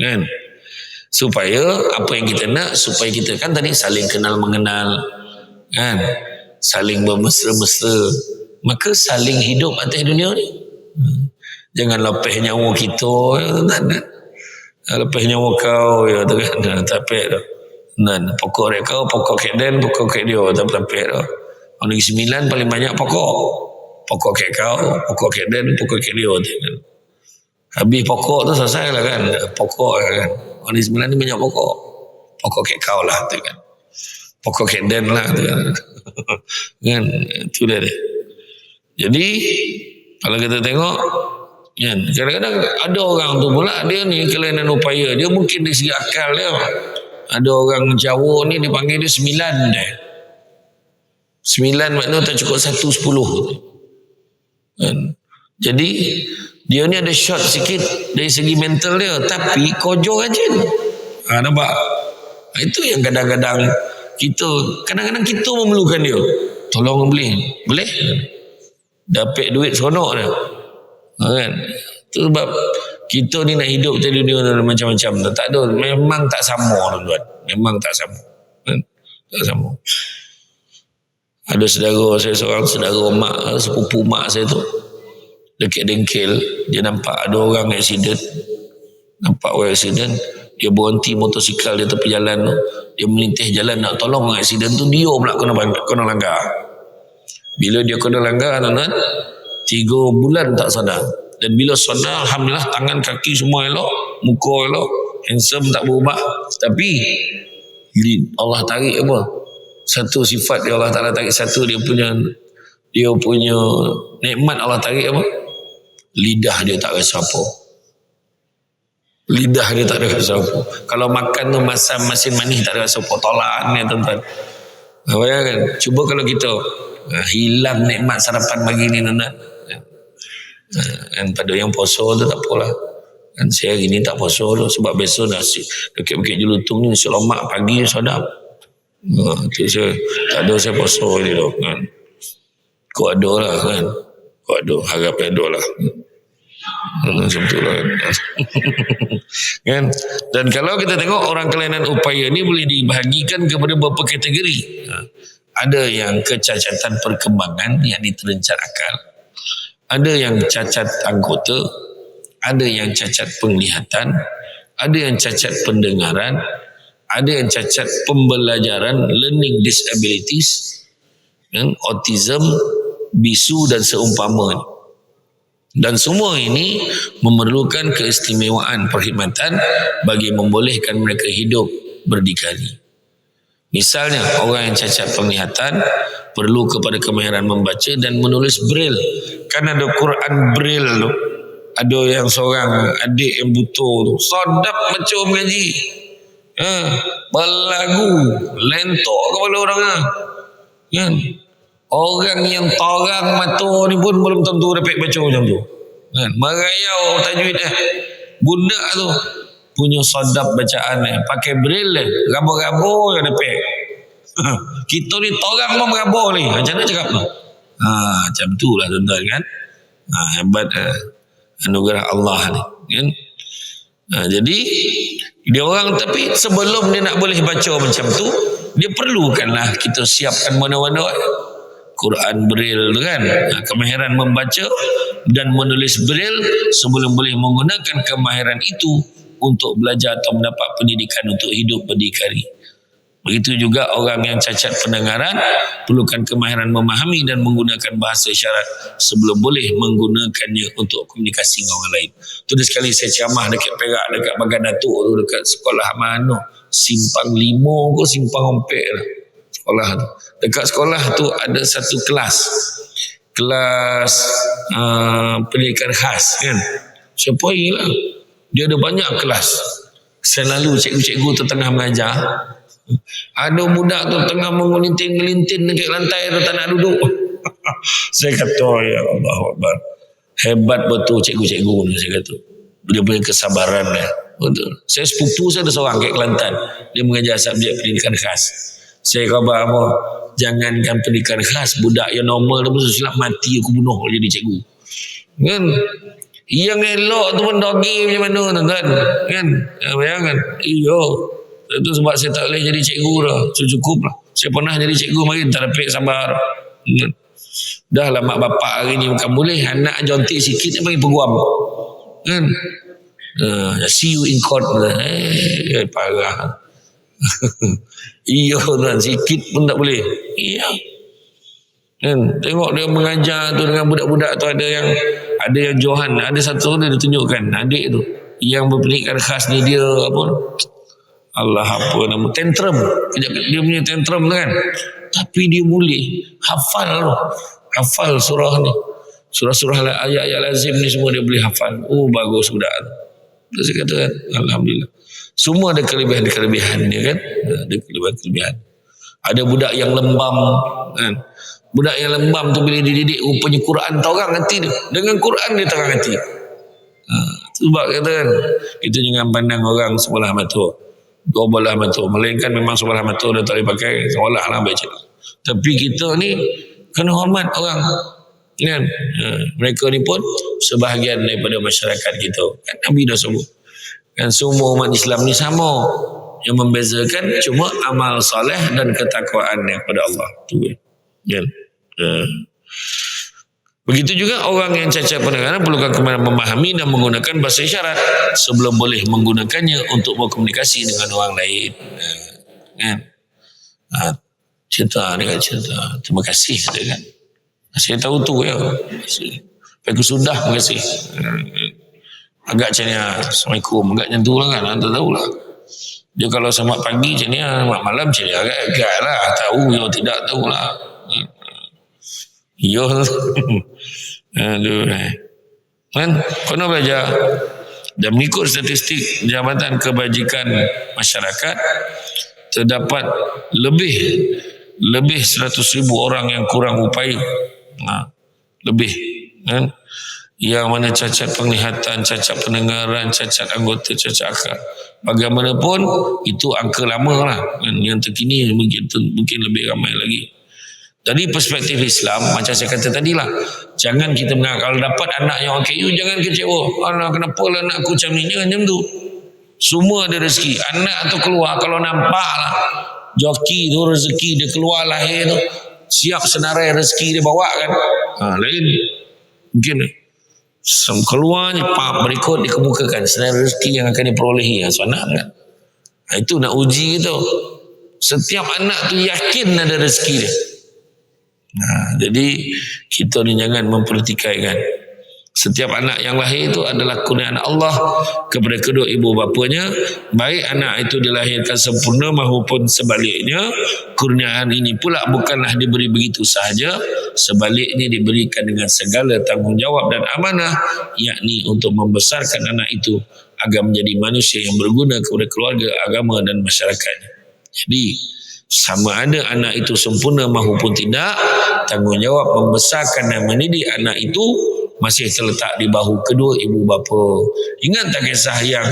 Kan? Supaya apa yang kita nak, supaya kita kan tadi saling kenal mengenal, kan? Saling bermesra-mesra, maka saling hidup atas dunia ni. Jangan lepeh nyawa kita, kan? Lepeh nyawa kau, ya tu kan? Tapek tu. Dan pokok rek kau, pokok kek den, pokok kek dia, tapek tu. Orang Negeri Sembilan paling banyak pokok. Pokok kek kau, pokok kek den, pokok kek dia tu kan. Habis pokok tu selesai lah kan. Pokok kan. Orang Negeri Sembilan ni banyak pokok. Pokok kek kau lah tu kan. Pokok kek den lah tu kan. Kan, itu dia. Jadi kalau kita tengok kan, kadang-kadang ada orang tu pula dia ni kelainan upaya dia, mungkin dari segi akal dia. Ada orang Jawa ni dipanggil dia 9 dia. 9 makna tak cukup 1 10 kan. Jadi dia ni ada short sikit dari segi mental dia, tapi kojo rajin. Nampak? Itu yang kadang-kadang kita memerlukan dia. Tolong boleh dapat duit seronok dia. Kan? Itu sebab kita ni nak hidup di dunia macam-macam. Tak ada, memang tak sama tuan-tuan. Memang tak sama. Kan? Tak sama. Ada seorang saudara mak, sepupu mak saya tu, dekat bengkel, dia nampak ada orang aksiden. Dia berhenti motosikal di tepi jalan tu. Dia melintih jalan nak tolong orang aksiden tu, dia pula kena langgar. Bila dia kena langgar, tuan-tuan, 3 bulan tak sadar. Dan bila sadar, alhamdulillah, tangan kaki semua elok, muka elok, handsome, tak berubah. Tapi Allah tarik apa? Satu sifat dia Allah Ta'ala tarik, satu dia punya nikmat Allah tarik apa? Lidah dia tak rasa apa. Lidah dia tak rasa apa. Kalau makan tu masin manis tak rasa apa. Tolan ni tuan-tuan. Bayangkan, cuba kalau kita hilang nikmat sarapan pagi ni tuan-tuan. Kan pada yang puasa tu tak apalah. Kan saya hari ni tak puasa tu, sebab besok nasi dekat Bukit Jelutong ni nasi lemak pagi sedap. Saya tak ada, saya puasa ni tu kan. Kau ada lah kan. Kau ada, harap ada lah. Macam tu lah kan. Dan kalau kita tengok orang kelainan upaya ni boleh dibahagikan kepada beberapa kategori. Ada yang kecacatan perkembangan, yakni terencat akal. Ada yang cacat anggota, ada yang cacat penglihatan, ada yang cacat pendengaran, ada yang cacat pembelajaran, learning disabilities, autism, bisu dan seumpamanya. Dan semua ini memerlukan keistimewaan perkhidmatan bagi membolehkan mereka hidup berdikari. Misalnya, orang yang cacat penglihatan perlu kepada kemahiran membaca dan menulis braille. Kan ada Quran braille tu. Ada yang seorang adik yang buta tu, sedap macam mengaji. Berlagu, lentok kepala orang kan. Orang yang torang mata ni pun belum tentu dapat baca macam tu. Kan? Merayau tajwid budak tu punya sedap bacaan pakai braille raba-raba yang dapat. Kita ni torang pun beraba ni. Macam mana cakap tu? Macam tu lah tuan-tuan kan. Hebat anugerah Allah ni kan. Jadi dia orang, tapi sebelum dia nak boleh baca macam tu, dia perlukanlah kita siapkan mana-mana Quran braille tu kan, kemahiran membaca dan menulis braille sebelum boleh menggunakan kemahiran itu untuk belajar atau mendapat pendidikan untuk hidup berdikari. Begitu juga orang yang cacat pendengaran perlukan kemahiran memahami dan menggunakan bahasa isyarat sebelum boleh menggunakannya untuk komunikasi dengan orang lain. Tu dah sekali saya ceramah dekat Perak, dekat Bagan Datuk tu, dekat sekolah mana, Simpang 5 ke Simpang 4 lah sekolah tu. Dekat sekolah tu ada satu kelas pendidikan khas kan. Siapa lah, dia ada banyak kelas. Selalu cikgu-cikgu tu tengah mengajar, ada budak tu tengah mengelintin-gelintin dekat lantai tu, tak nak duduk. Saya kata, ya Allah Akbar, hebat betul cikgu-cikgu ni. Saya kata dia punya kesabaran dia. Betul. Saya sepupu saya ada seorang kat Kelantan, dia mengajar subjek pendidikan khas. Saya khabar apa, jangankan pendidikan khas, budak yang normal tu pun silap mati aku bunuh jadi cikgu kan. Yang elok tu pun dogi macam mana tuan-tuan kan. Bayangkan. Itu sebab saya tak boleh jadi cikgu dah. Cukup lah. Saya pernah jadi cikgu mari tak dapat sabar. Dah lah mak bapak hari ni bukan boleh, anak jontik sikit dia panggil peguam kan. See you in court. Parah. Iya tuan, sikit pun tak boleh. Iya kan. Tengok dia mengajar tu dengan budak-budak tu, ada yang Johan, ada satu dia tunjukkan adik tu yang berpendidikan khas ni, dia apa Allah apa nama, tantrum. Dia punya tantrum tu kan, tapi dia boleh hafal surah ni, surah-surah ayat-ayat lazim ni semua dia boleh hafal. Bagus budak tu. Saya kata kan, alhamdulillah. Semua ada kelebihan-kelebihan dia kan. Ada kelebihan-kelebihan. Ada budak yang lembam kan. Budak yang lembam tu bila dididik rupanya Quran terang hati dia. Dengan Quran dia terang hati. Sebab kata kan, kita jangan pandang orang sebelah mata, dua belah mata. Melainkan memang sebelah mata dia tak boleh pakai, seolah lah baca. Tapi kita ni kena hormat orang kan. Mereka ni pun sebahagian daripada masyarakat kita kan. Nabi dah sebut kan, semua umat Islam ni sama. Yang membezakan cuma amal soleh dan ketakwaan kepada Allah tu kan. Begitu juga orang yang cacat pendengaran perlukan kemampuan memahami dan menggunakan bahasa isyarat sebelum boleh menggunakannya untuk berkomunikasi dengan orang lain kan. Cerita dia kan, cerita terima kasih dia kan. Saya tahu tu ya. Aku sudah terima kasih. Agak macam ni, Assalamualaikum, agak macam tu lah kan, anda tahulah. Dia kalau selamat pagi macam ni, malam macam ni, agak-agak lah, tahu ya tidak tahu lah. Ya. Aduh. Kan, kena belajar. Dan mengikut statistik Jabatan Kebajikan Masyarakat, terdapat lebih 100,000 orang yang kurang upaya. Lebih kan, yang mana cacat penglihatan, cacat pendengaran, cacat anggota, cacat akal. Bagaimanapun itu angka lama lah. Yang terkini mungkin lebih ramai lagi. Dari perspektif Islam, macam saya kata tadi lah, jangan kita menganggap kalau dapat anak yang OKU, jangan kecewa. Kenapa lah anak aku macam ni? Jangan macam tu. Semua ada rezeki. Anak tu keluar, kalau nampak lah joki tu rezeki dia keluar lahir tu, siap senarai rezeki dia bawa kan. Lain mungkin keluarnya berikut dikemukakan senarai rezeki yang akan diperolehi. Senang kan. Itu nak uji tu. Setiap anak tu yakin ada rezeki dia. Jadi kita ni jangan mempertikaikan. Setiap anak yang lahir itu adalah kurniaan Allah kepada kedua ibu bapanya, baik anak itu dilahirkan sempurna maupun sebaliknya. Kurniaan ini pula bukanlah diberi begitu sahaja, sebaliknya diberikan dengan segala tanggungjawab dan amanah, yakni untuk membesarkan anak itu agar menjadi manusia yang berguna kepada keluarga, agama dan masyarakatnya. Jadi sama ada anak itu sempurna maupun tidak, tanggungjawab membesarkan dan mendidik anak itu masih terletak di bahu kedua ibu bapa. Ingat tak kisah yang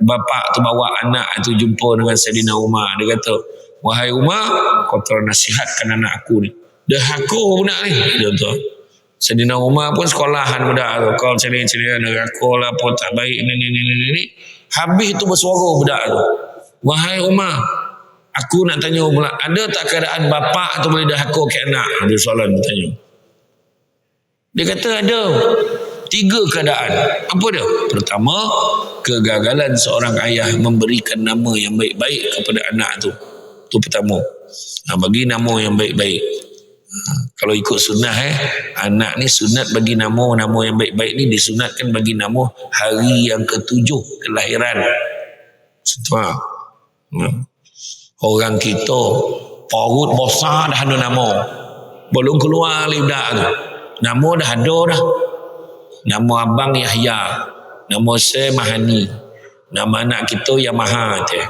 bapa tu bawa anak itu jumpa dengan Saidina Umar. Dia kata, wahai Umar, kau tolong nasihatkan anak aku ni. Dah aku budak ni. Dia kata, Saidina Umar pun sekolahan budak tu. Kau ceria-ceria dengan aku lah pun tak baik ni. Habis tu bersuara budak tu. Wahai Umar, aku nak tanya pula, ada tak keadaan bapa tu boleh dah aku ke anak? Dia soalan dia tanya. Dia kata ada 3 keadaan. Apa dia? Pertama, kegagalan seorang ayah memberikan nama yang baik-baik kepada anak tu. Itu pertama. Bagi nama yang baik-baik. Kalau ikut sunnah anak ni sunat bagi nama yang baik-baik ni disunatkan bagi nama hari yang ke-7 kelahiran. Setelah orang kita perut besar dah ada nama, belum keluar lidah tu, nama dah ada dah. Nama abang Yahya, nama saya Mahani, nama anak kita Yamaha tu.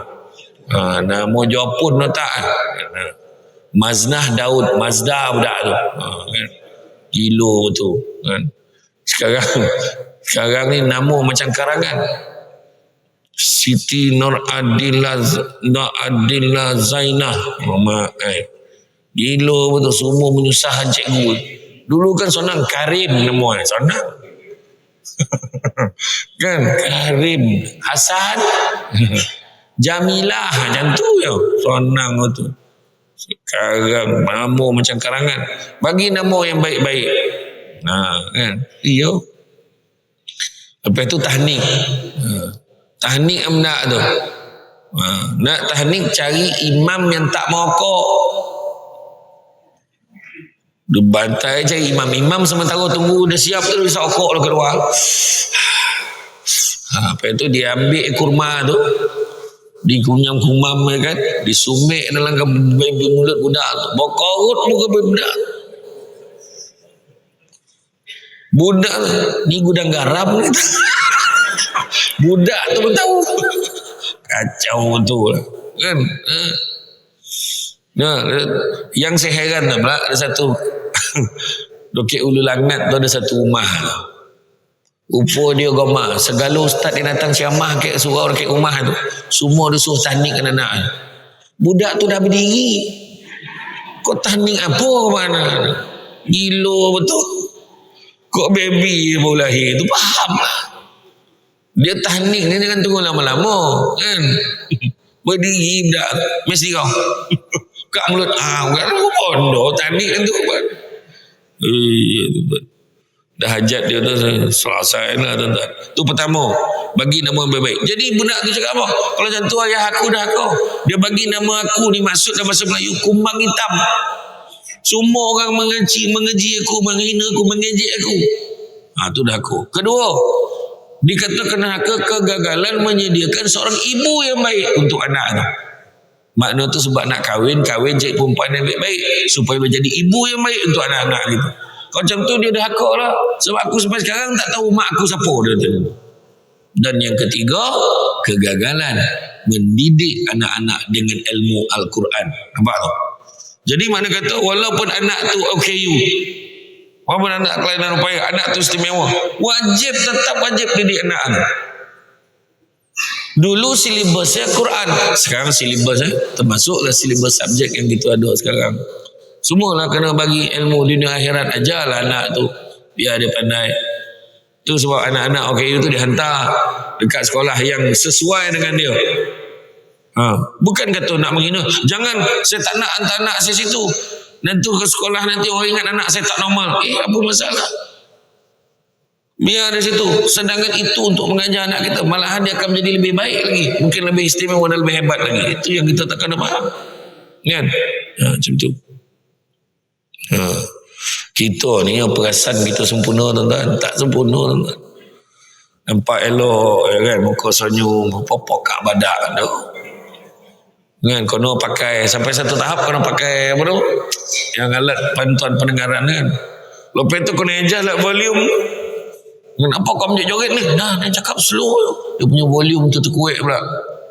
Nama Jopun no tak. Maznah Daud, Mazda budak tu. Kan? Gilo tu kan. Sekarang ni nama macam karangan. Siti Nur Adillah Zainah. Gila betul, semua menyusahkan cikgu. Dulu kan senang Karim nama senang. Kan Karim Hasan Jamilah macam tu ya, senang tu. Sekarang nama macam karangan. Bagi nama yang baik-baik. Kan. Iya. Lepas tu tahnik. Tahnik amnak tu. Nak tahnik cari imam yang tak merokok. Dia bantai cari imam-imam, sementara tunggu dia siap tu dia sokok dia keluar. Lepas tu dia ambil kurma tu, dikunyam-kumam kan, disumek dalam mulut budak tu, bokorut muka budak. Budak ni gudang garam ni. Budak tu pun tahu. Kacau betul kan. Yang saya heran tu pula, ada satu Dokek Ulu Langat tu ada satu rumah. Rupa dia goma, segala ustaz dia datang syamah ke surau dekat rumah tu, semua dia suruh tahnikkan anak. Budak tu dah berdiri, kau tahnik apa mana? Gila betul. Kok baby baru lahir tu, faham lah. Dia tahnik ni jangan tunggu lama-lama kan. Berdiri budak mesti kau kat mulut bukan bodoh tahnik tu kan. Dah hajat dia tu selesai lah tuan-tuan. Tu pertama, bagi nama yang baik-baik. Jadi budak tu cakap apa? Kalau macam tu ayah aku dah kau, dia bagi nama aku ni, maksud dalam bahasa Melayu kumbang hitam. Semua orang mengeji aku, menghina aku, mengejek aku. Tu dah aku. Kedua, dikatakan kegagalan menyediakan seorang ibu yang baik untuk anak tu. Makna tu sebab nak kahwin cari perempuan yang baik-baik supaya menjadi ibu yang baik untuk anak-anak gitu. Kalau macam tu dia dah hakak lah. Sebab aku sampai sekarang tak tahu mak aku siapa dia tu. Dan yang ketiga, kegagalan mendidik anak-anak dengan ilmu Al-Quran. Nampak tak? Jadi mana kata walaupun anak tu OKU, walaupun anak kelainan upaya, anak tu istimewa, tetap wajib didik anak tu. Dulu silibusnya Quran, sekarang silibusnya termasuklah silibus subjek yang kita ada sekarang. Semualah kena bagi ilmu dunia akhirat ajalah anak tu, biar dia pandai. Tu sebab anak-anak OKU tu dihantar dekat sekolah yang sesuai dengan dia. Bukan kata nak menghina. Jangan, saya tak nak hantar anak saya situ. Nanti ke sekolah nanti orang ingat anak saya tak normal. Apa masalah? Biar di situ. Sedangkan itu untuk mengajar anak kita, malahan dia akan menjadi lebih baik lagi, mungkin lebih istimewa dan lebih hebat lagi. Itu yang kita tak kena faham, kan? Macam tu. Kita ni yang perasan kita sempurna, tuan-tuan. Tak sempurna, tuan-tuan. Nampak elok, kan? Muka senyum, popok kat badak tu. Kan? Kono pakai, sampai satu tahap kono pakai apa tu? Yang alat bantuan pendengaran kan. Lepas tu kono adjust lah volume. Kenapa kau menjoget ni? Nah, dia cakap slow. Dia punya volume tu terkuat pula.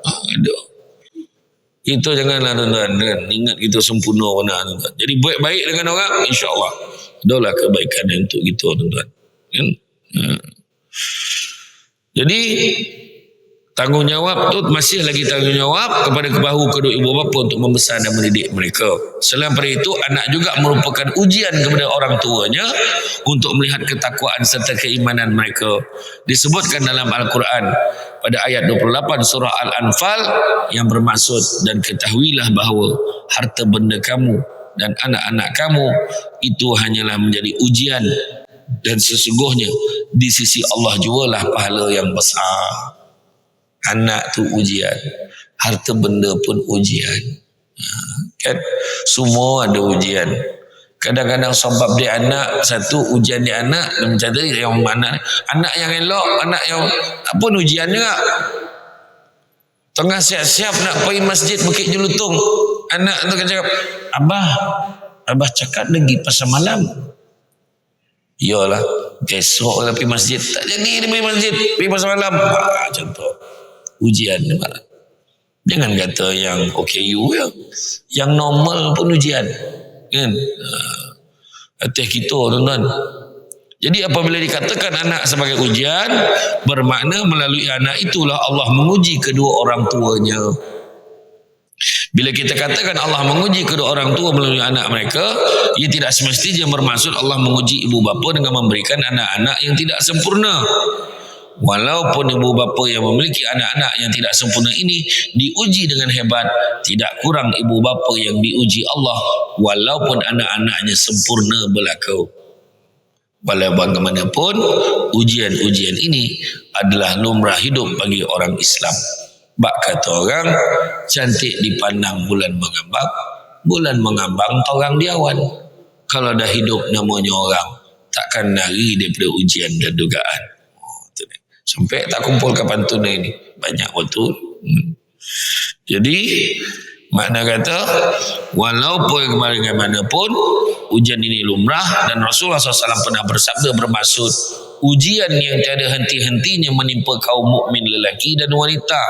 Ada. Itu janganlah tuan-tuan, kan? Ingat kita sempurna mana, tuan-tuan. Jadi baik-baik dengan orang, insya-Allah adalah kebaikan untuk kita, tuan-tuan. Kan? Jadi tanggungjawab tu masih lagi tanggungjawab kepada bahu kedua ibu bapa untuk membesar dan mendidik mereka. Selain daripada itu, anak juga merupakan ujian kepada orang tuanya untuk melihat ketakwaan serta keimanan mereka. Disebutkan dalam Al-Quran pada ayat 28 surah Al-Anfal yang bermaksud, dan ketahuilah bahawa harta benda kamu dan anak-anak kamu itu hanyalah menjadi ujian, dan sesungguhnya di sisi Allah jugalah pahala yang besar. Anak tu ujian, harta benda pun ujian, kan? Semua ada ujian. Kadang-kadang sebab dia anak, satu ujian dia anak, dan macam tadi yang mana anak yang elok, anak yang apa pun ujian juga. Tengah siap-siap nak pergi masjid Bukit Jelutong, anak tu kan cakap, abah cakap lagi pasal malam. Iyalah, besok lah pergi masjid. Tak jadi dia pergi masjid, pergi pasal malam. Macam tu. Ujian. Jangan kata yang OKU ya. Yang normal pun ujian. Kan? Atas kita, tuan-tuan. Jadi apabila dikatakan anak sebagai ujian, bermakna melalui anak itulah Allah menguji kedua orang tuanya. Bila kita katakan Allah menguji kedua orang tua melalui anak mereka, ia tidak semestinya bermaksud Allah menguji ibu bapa dengan memberikan anak-anak yang tidak sempurna. Walaupun ibu bapa yang memiliki anak-anak yang tidak sempurna ini diuji dengan hebat, tidak kurang ibu bapa yang diuji Allah walaupun anak-anaknya sempurna belaka. Walau bagaimanapun, ujian-ujian ini adalah lumrah hidup bagi orang Islam. Bak kata orang, cantik dipandang bulan mengambang, bulan mengambang orang diawan. Kalau dah hidup namanya orang, takkan lari daripada ujian dan dugaan. Sampai tak kumpulkan pantun ini, banyak betul. Jadi makna kata, walaupun bagaimanapun ujian ini lumrah, dan Rasulullah SAW pernah bersabda bermaksud ujian yang tiada henti-hentinya menimpa kaum mukmin lelaki dan wanita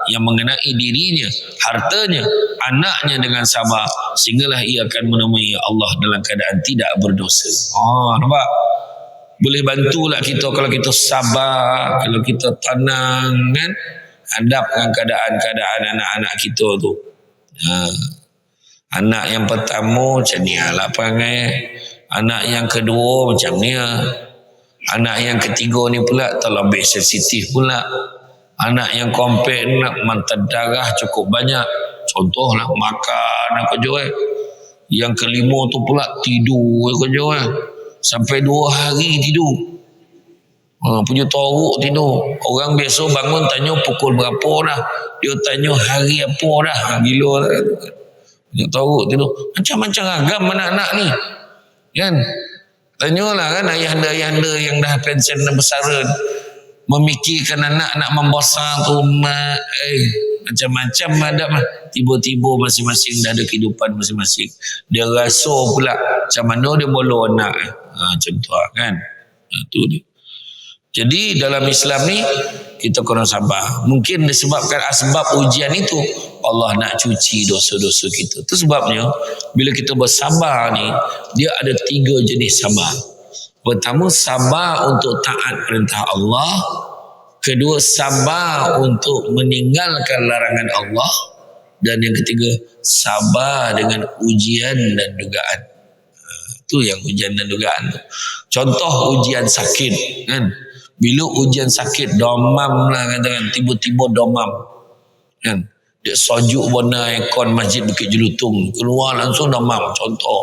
yang mengenai dirinya, hartanya, anaknya dengan sabar, sehinggalah ia akan menemui Allah dalam keadaan tidak berdosa. Nampak? Boleh bantulah kita kalau kita sabar, kalau kita tenang, kan? Hadap dengan keadaan-keadaan anak-anak kita tu. Anak yang pertama macam ni lah perangai, anak yang kedua macam ni, anak yang ketiga ni pula terlebih sensitif pula, anak yang kompak nak mantan darah cukup banyak, contohlah makan apa jual. Yang kelima tu pula tidur apa jual, sampai 2 hari tidur. Punya teruk tidur. Orang biasa bangun tanya pukul berapa dah, dia tanya hari apa dah. Gila lah. Punya teruk tidur. Macam-macam agam anak-anak ni, kan? Tanyalah kan ayahanda-ayahanda yang dah pensiun dan besaran, memikirkan anak nak membesar tu, macam-macam ada mah. Tiba-tiba masing-masing dah ada kehidupan masing-masing. Dia rasa pula macam mana dia bolo anak. Macam tu kan. Itu dia. Jadi dalam Islam ni kita kena sabar. Mungkin disebabkan asbab ujian itu Allah nak cuci dosa-dosa kita. Itu sebabnya bila kita bersabar ni, dia ada 3 jenis sabar. Pertama, sabar untuk taat perintah Allah. Kedua, sabar untuk meninggalkan larangan Allah. Dan yang ketiga, sabar dengan ujian dan dugaan. Itu yang ujian dan dugaan tu. Contoh ujian sakit, kan? Bila ujian sakit, domam lah katakan, tiba-tiba domam, kan? Dia sojuk warna aircon Masjid Bukit Jelutong, keluar langsung domam, contoh.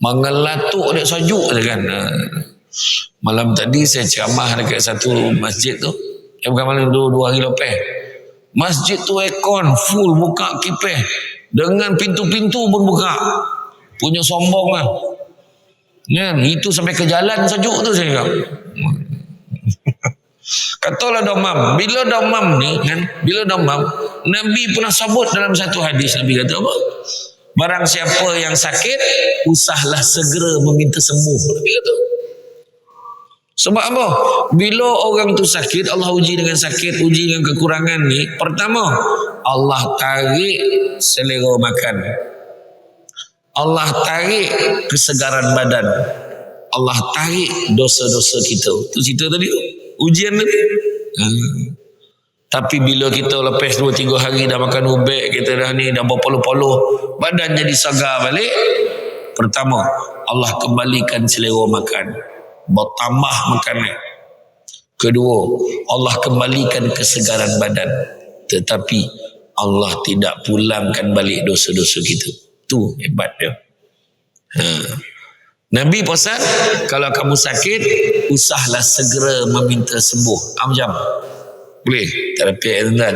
Mengelatuk dia sojuk kan. Malam tadi saya ceramah dekat satu masjid tu. Bukan malam, 2 hari lepas. Masjid tu aircon full, buka kipas. Dengan pintu-pintu pun buka. Punya sombong lah. Ya, itu sampai ke jalan sejuk tu saya kata. Katalah domam. Bila domam ni kan, bila domam, Nabi pernah sebut dalam satu hadis, Nabi kata apa? Barang siapa yang sakit, usahlah segera meminta sembuh. Nabi kata. Sebab apa? Bila orang tu sakit, Allah uji dengan sakit, uji dengan kekurangan ni. Pertama, Allah tarik selera makan. Allah tarik kesegaran badan. Allah tarik dosa-dosa kita. Tu cerita tadi tu. Ujian tadi. Tapi bila kita lepas 2-3 hari dah makan ubek, kita dah ni dah berpoluh-poluh, badan jadi segar balik. Pertama, Allah kembalikan selera makan. Bertambah makanan. Kedua, Allah kembalikan kesegaran badan. Tetapi Allah tidak pulangkan balik dosa-dosa kita. Tu hebat dia. Nabi pesan, kalau kamu sakit, usahlah segera meminta sembuh. Macam boleh? Terapik tuan-tuan.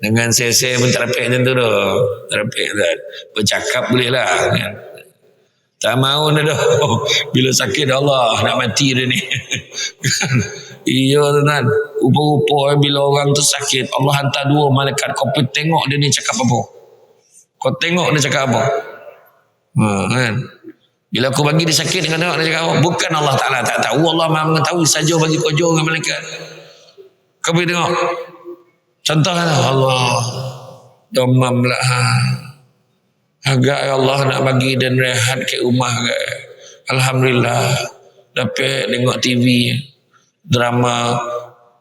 Dengan saya pun terapik macam tu dah. Terapik tuan. Bercakap boleh lah kan? Tak mahu dah. Bila sakit Allah nak mati dia ni. Iya tuan. Rupa-rupa bila orang tu sakit, Allah hantar 2 malaikat. Kau pergi tengok dia ni cakap apa. Kau tengok dia cakap apa. Kan? Bila aku bagi dia sakit, dengan tengok dia cakap apa. Bukan Allah Ta'ala tak tahu. Allah Maha mengetahui saja bagi kau jauh dengan malaikat. Kau pergi tengok. Contohnya Allah. Domam lah. Agak Allah nak bagi dan rehat ke rumah ke. Alhamdulillah. Dapat tengok TV, drama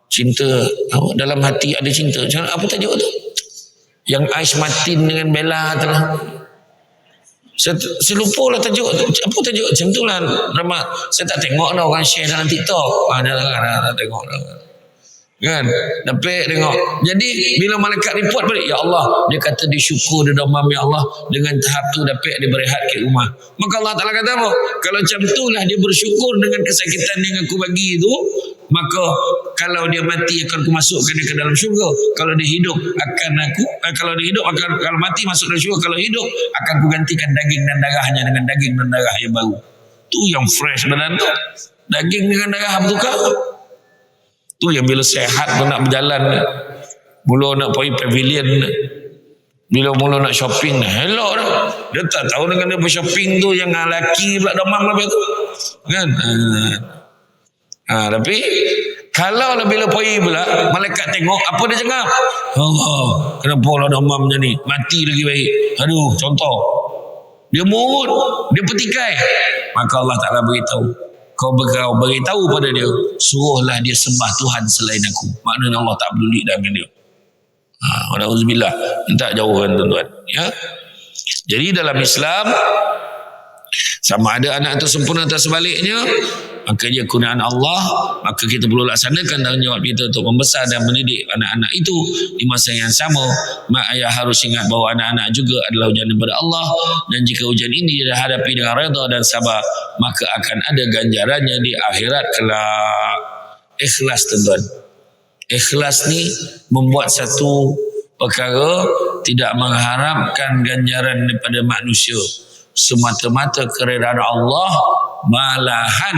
cinta. Dalam hati ada cinta. Apa tajuk tu? Yang Ais Martin dengan Bella tu lah. Saya lupa lah tajuk. Apa tajuk? Macam tu lah drama. Saya tak tengok lah orang share dalam TikTok. Dah tengok lah. Kan? Dapat tengok. Jadi bila malaikat report balik, ya Allah, dia kata dia syukur, dia domam, ya Allah, dengan tahap tu dapat dia berehat ke rumah. Maka Allah Ta'ala kata apa? Kalau macam tu lah dia bersyukur dengan kesakitan yang aku bagi itu, maka kalau dia mati akan aku masukkan dia ke dalam syurga. Kalau dia hidup akan aku kalau dia hidup akan, kalau mati masuk dalam syurga, kalau hidup akan aku gantikan daging dan darahnya dengan daging dan darah yang baru. Tu yang fresh badan tu. Daging dengan darah bertukar. Tu yang bila sehat tu nak berjalan, mula nak pergi pavilion, bila mula nak shopping, elok dah. Dia tak tahu dengan dia bershopping tu yang lelaki pula domam lebih tu. Kan? Tapi kalau bila pergi pula malaikat tengok, apa dia cakap? Allah, kenapa lah domam macam ni? Mati lagi baik. Aduh, contoh. Dia murut, dia petikai. Maka Allah Ta'ala beritahu, kau beritahu pada dia, suruhlah dia sembah Tuhan selain aku. Maknanya Allah tak peduli dengan dia. Alhamdulillah. Minta jauhkan tuan-tuan. Ya. Jadi dalam Islam, sama ada anak itu sempurna atau sebaliknya, maka dia kurniaan Allah, maka kita perlu laksanakan tanggungjawab kita untuk membesar dan mendidik anak-anak itu di masa yang sama. Mak ayah harus ingat bahawa anak-anak juga adalah ujian daripada Allah, dan jika ujian ini dihadapi dengan redha dan sabar, maka akan ada ganjarannya di akhirat kelak. Ikhlas tuan-tuan. Ikhlas ni membuat satu perkara tidak mengharapkan ganjaran daripada manusia, semata-mata keredaan Allah, malahan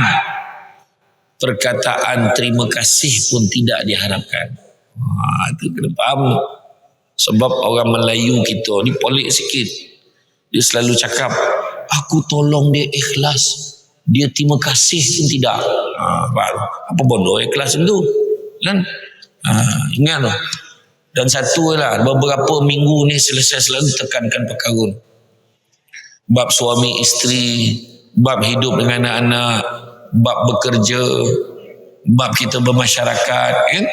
perkataan terima kasih pun tidak diharapkan. Itu kena faham. Sebab orang Melayu kita ni pelik sikit. Dia selalu cakap, aku tolong dia ikhlas, dia terima kasih pun tidak. Apa bodoh ikhlas itu kan? Ingat lah. Dan satu lah, beberapa minggu ni selesai selalu tekankan perkara ni. Bab suami isteri, bab hidup dengan anak-anak, bab bekerja, bab kita bermasyarakat, kan?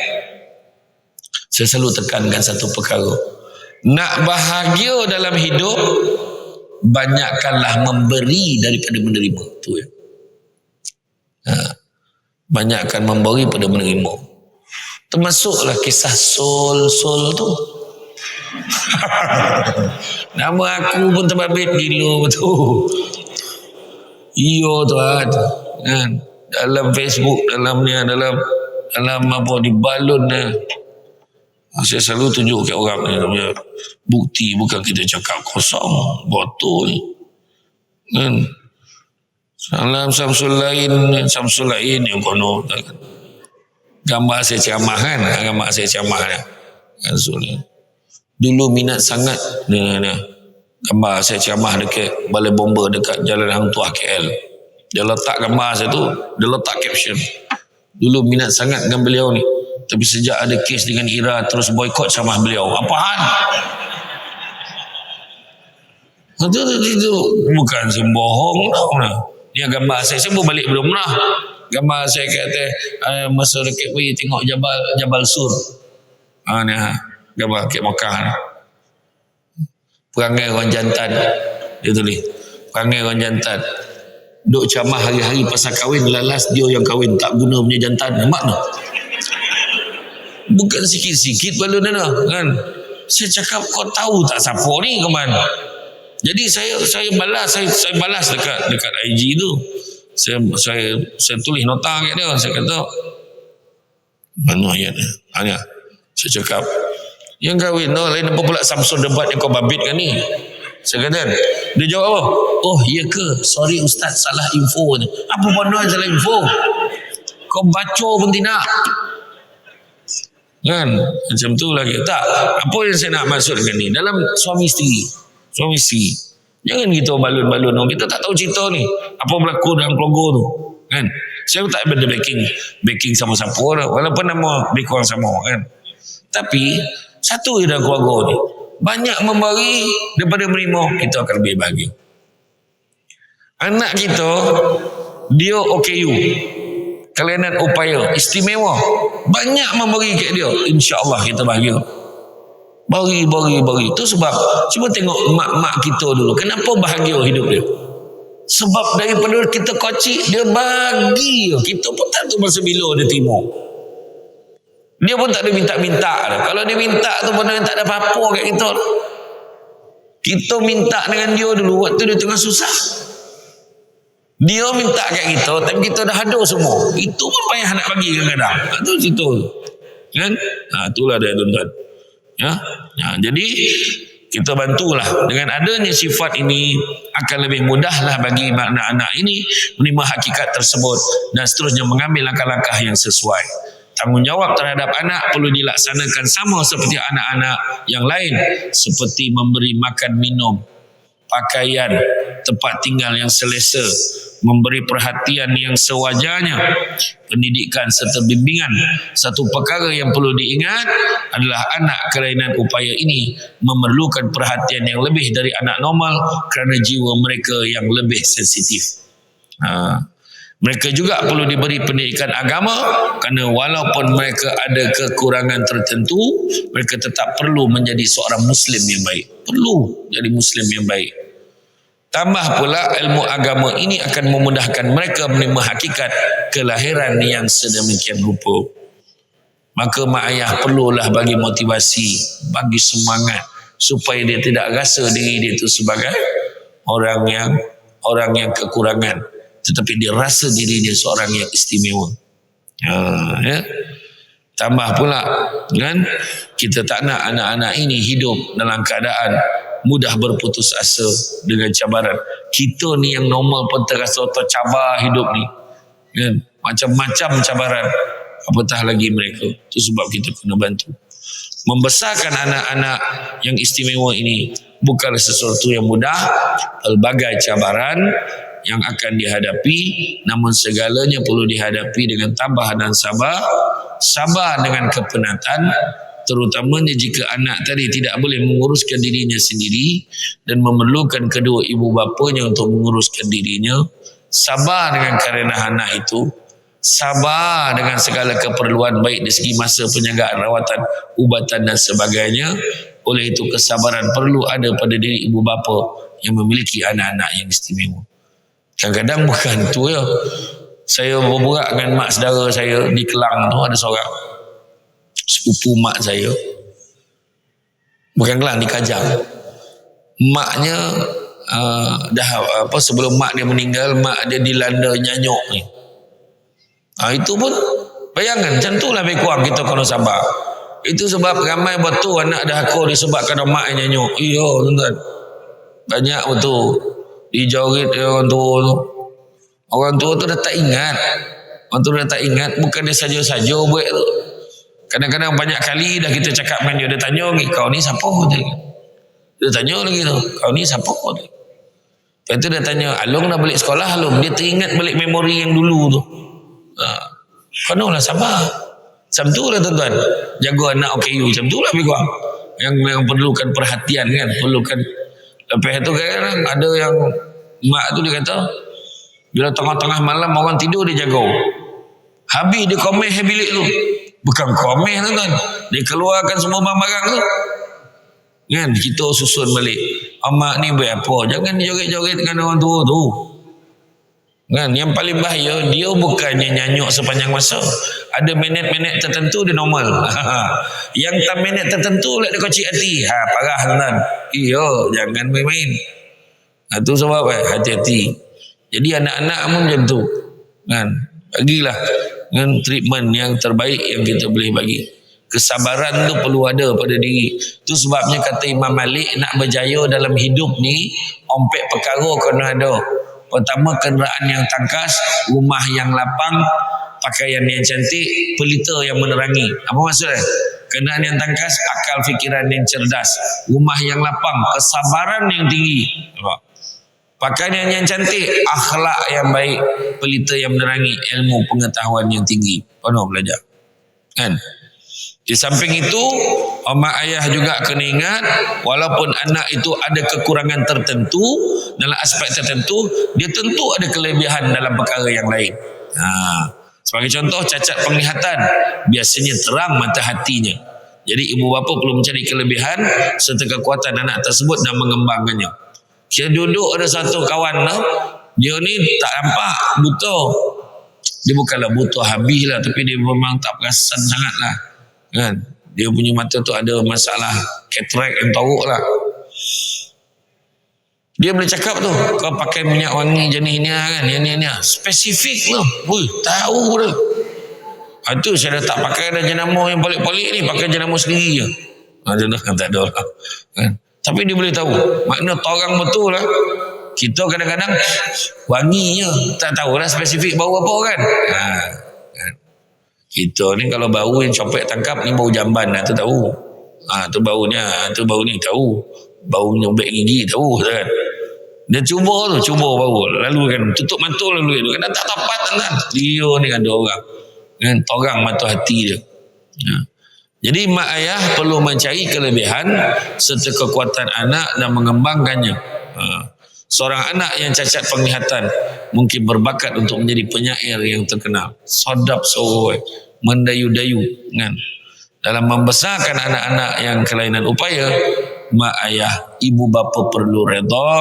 Saya selalu tekankan satu perkara. Nak bahagia dalam hidup, banyakkanlah memberi daripada menerima. Tu ya. Banyakkan memberi pada menerima. Termasuklah kisah Sol tu. Nama aku pun terbabit gila betul. Iyo tuan kan. dalam Facebook, dalamnya dalam apa di balon ni. Saya selalu tunjuk ke orang ni, bukti bukan kita cakap kosong, botol kan. Salam Samsul lain yang kono gambar saya ceramah kan, gambar saya ceramah kan. Dulu minat sangat dengan gambar saya ceramah dekat Balai Bomba dekat Jalan Hang Tuah KL. Dia letak gambar saya tu, dia letak caption. Dulu minat sangat dengan beliau ni, tapi sejak ada kes dengan Ira terus boykot ceramah beliau. Apa hal? Itu bukan sembohong tau. Dia gambar saya pun balik belum pernah. Gambar saya kata masa dekat pergi tengok Jabal Sur. Ni gambar kat Mekah ni. Perangai orang jantan. Dia tulis perangai orang jantan. Duk ceramah hari-hari pasal kahwin, lalas dia yang kahwin, tak guna punya jantan. Makna bukan sikit-sikit balon dia kan. Saya cakap kau tahu tak siapa ni kawan. Jadi saya balas dekat IG tu. Saya tulis nota kat dia. Saya kata mana ayat ni? Saya cakap yang kahwin tu lain apa pula Samsul debat yang kau babit kan ni. Saya kata, dia jawab apa? Oh iya ke? Sorry Ustaz, salah info ni. Apa benda salah info? Kau baca pun tidak. Kan? Macam tu lagi. Tak. Apa yang saya nak maksud dengan ni? Dalam suami isteri. Jangan kita balon-balon. Kita tak tahu cerita ni. Apa berlaku dalam keluarga tu. Kan? Saya tak ada backing sama-sama. Walaupun nama lebih kurang sama. Kan? Tapi, satu je dalam keluarga ni. Banyak memberi daripada menerima, kita akan lebih bahagia. Anak kita, dia OKU. Kelainan upaya, istimewa. Banyak memberi kat dia. InsyaAllah kita bahagia. Bagi. Itu sebab, cuba tengok mak-mak kita dulu. Kenapa bahagia hidup dia? Sebab daripada kita kecil, dia bagi. Kita pun tak tahu masa bila dia terima. Dia pun tak ada minta-minta dah. Kalau dia minta tu pun tak ada apa-apa kat kita. Kita minta dengan dia dulu waktu dia tengah susah. Dia minta kat kita, tapi kita dah ada semua. Itu pun payah nak bagi kadang-kadang. Itu situ. Kan? Itulah dia tuan-tuan. Jadi kita bantulah dengan adanya sifat ini, akan lebih mudahlah bagi anak-anak ini menerima hakikat tersebut dan seterusnya mengambil langkah-langkah yang sesuai. Tanggungjawab terhadap anak perlu dilaksanakan sama seperti anak-anak yang lain, seperti memberi makan, minum, pakaian, tempat tinggal yang selesa, memberi perhatian yang sewajarnya, pendidikan serta bimbingan. Satu perkara yang perlu diingat adalah anak kelainan upaya ini memerlukan perhatian yang lebih dari anak normal kerana jiwa mereka yang lebih sensitif. Mereka juga perlu diberi pendidikan agama kerana walaupun mereka ada kekurangan tertentu, mereka tetap perlu menjadi seorang Muslim yang baik. Perlu jadi Muslim yang baik. Tambah pula ilmu agama ini akan memudahkan mereka menerima hakikat kelahiran yang sedemikian rupa. Maka mak ayah perlulah bagi motivasi, bagi semangat supaya dia tidak rasa diri dia itu sebagai orang yang kekurangan, tetapi dia rasa diri dia seorang yang istimewa. Tambah pula kan, kita tak nak anak-anak ini hidup dalam keadaan mudah berputus asa dengan cabaran. Kita ni yang normal pun terasa tercabar hidup ni kan? Macam-macam cabaran, apatah lagi mereka. Itu sebab kita kena bantu. Membesarkan anak-anak yang istimewa ini bukanlah sesuatu yang mudah. Pelbagai cabaran yang akan dihadapi, namun segalanya perlu dihadapi dengan tabah dan sabar dengan kepenatan, terutamanya jika anak tadi tidak boleh menguruskan dirinya sendiri dan memerlukan kedua ibu bapanya untuk menguruskan dirinya. Sabar dengan kerenahan anak itu, sabar dengan segala keperluan baik dari segi masa penjagaan, rawatan, ubatan dan sebagainya. Oleh itu kesabaran perlu ada pada diri ibu bapa yang memiliki anak-anak yang istimewa. Kadang-kadang bukan tu ya. Saya berbual dengan mak saudara saya di Kelang tu, ada seorang sepupu mak saya. Bukan Kelang, di Kajang. Maknya sebelum mak dia meninggal, mak dia dilanda nyanyuk ni. Itu pun bayangkan macam itulah lebih kurang kita kena sabar. Itu sebab ramai betul anak dah aku disebabkan mak yang nyanyuk. Iya tuan-tuan. Banyak betul. Dijoget orang tua tu. Orang tua tu dah tak ingat. Orang tua dah tak ingat. Bukan dia saja-saja buat tu. Kadang-kadang banyak kali dah kita cakap dengan dia. Dia tanya lagi, kau ni siapa? Dia tanya lagi tu, kau ni siapa? Lepas tu dia tanya, Alung dah balik sekolah Alung? Dia teringat balik memori yang dulu tu. Kenalah sabar. Macam tu lah tuan-tuan. Jaga anak OKU. Macam tu lah lebih kurang. Yang perlukan perhatian kan. Perlukan. Lepas tu kadang-kadang ada yang mak tu dia kata, bila tengah-tengah malam orang tidur dia jaga. Habis dia komeh bilik tu. Bukan komeh tuan-tuan. Dia keluarkan semua barang-barang tu. Kan kita susun balik. Mak ni buat apa? Jangan joget-joget dengan orang tua tu. Kan yang paling bahaya dia bukannya nyanyuk sepanjang masa. Ada minit-minit tertentu dia normal. Yang tak minit tertentu lah dia kocik hati. Parah tuan. Iya, jangan main-main. Itu sebab hati-hati. Jadi anak-anak pun macam tu. Kan bagilah dengan treatment yang terbaik yang kita boleh bagi. Kesabaran tu perlu ada pada diri. Itu sebabnya kata Imam Malik, nak berjaya dalam hidup ni ompek perkara kena ada. Pertama, kenderaan yang tangkas, rumah yang lapang, pakaian yang cantik, pelita yang menerangi. Apa maksudnya? Kenderaan yang tangkas, akal fikiran yang cerdas, rumah yang lapang, kesabaran yang tinggi. Pakaian yang cantik, akhlak yang baik, pelita yang menerangi, ilmu pengetahuan yang tinggi. Penuh belajar. Kan? Di samping itu, mak ayah juga kena ingat, walaupun anak itu ada kekurangan tertentu, dalam aspek tertentu, dia tentu ada kelebihan dalam perkara yang lain. Sebagai contoh, cacat penglihatan, biasanya terang mata hatinya. Jadi ibu bapa perlu mencari kelebihan serta kekuatan anak tersebut dan mengembangkannya. Kita duduk ada satu kawan, dia ni tak nampak, buta. Dia bukanlah buta habis lah, tapi dia memang tak perasan sangat lah. Kan? Dia punya mata tu ada masalah katarak yang teruk lah. Dia boleh cakap tu, kau pakai minyak wangi jenis ni kan, ni spesifik tu. Tahu dah. Itu saya dah tak pakai dah jenama yang pelik-pelik ni, pakai jenama sendiri je. Tak ada lah. Kan? Tapi dia boleh tahu. Makna torang betul lah. Kita kadang-kadang wangi je, tak tahulah spesifik bau apa kan. Kita ni kalau bau yang copet tangkap ni bau jamban lah, tu tahu. Tu baunya, tu bau ni tahu. Bau nyobek gigi tahu kan. Dia cuba bau. Lalu kan tutup mata lalu kan. Kadang tak dapat kan. Dia ni ada orang. Kan torang mata hati dia. Jadi mak ayah perlu mencari kelebihan serta kekuatan anak dan mengembangkannya. Seorang anak yang cacat penglihatan mungkin berbakat untuk menjadi penyair yang terkenal. Sedap suara, mendayu-dayu kan. Dalam membesarkan anak-anak yang kelainan upaya, mak ayah, ibu bapa perlu redha,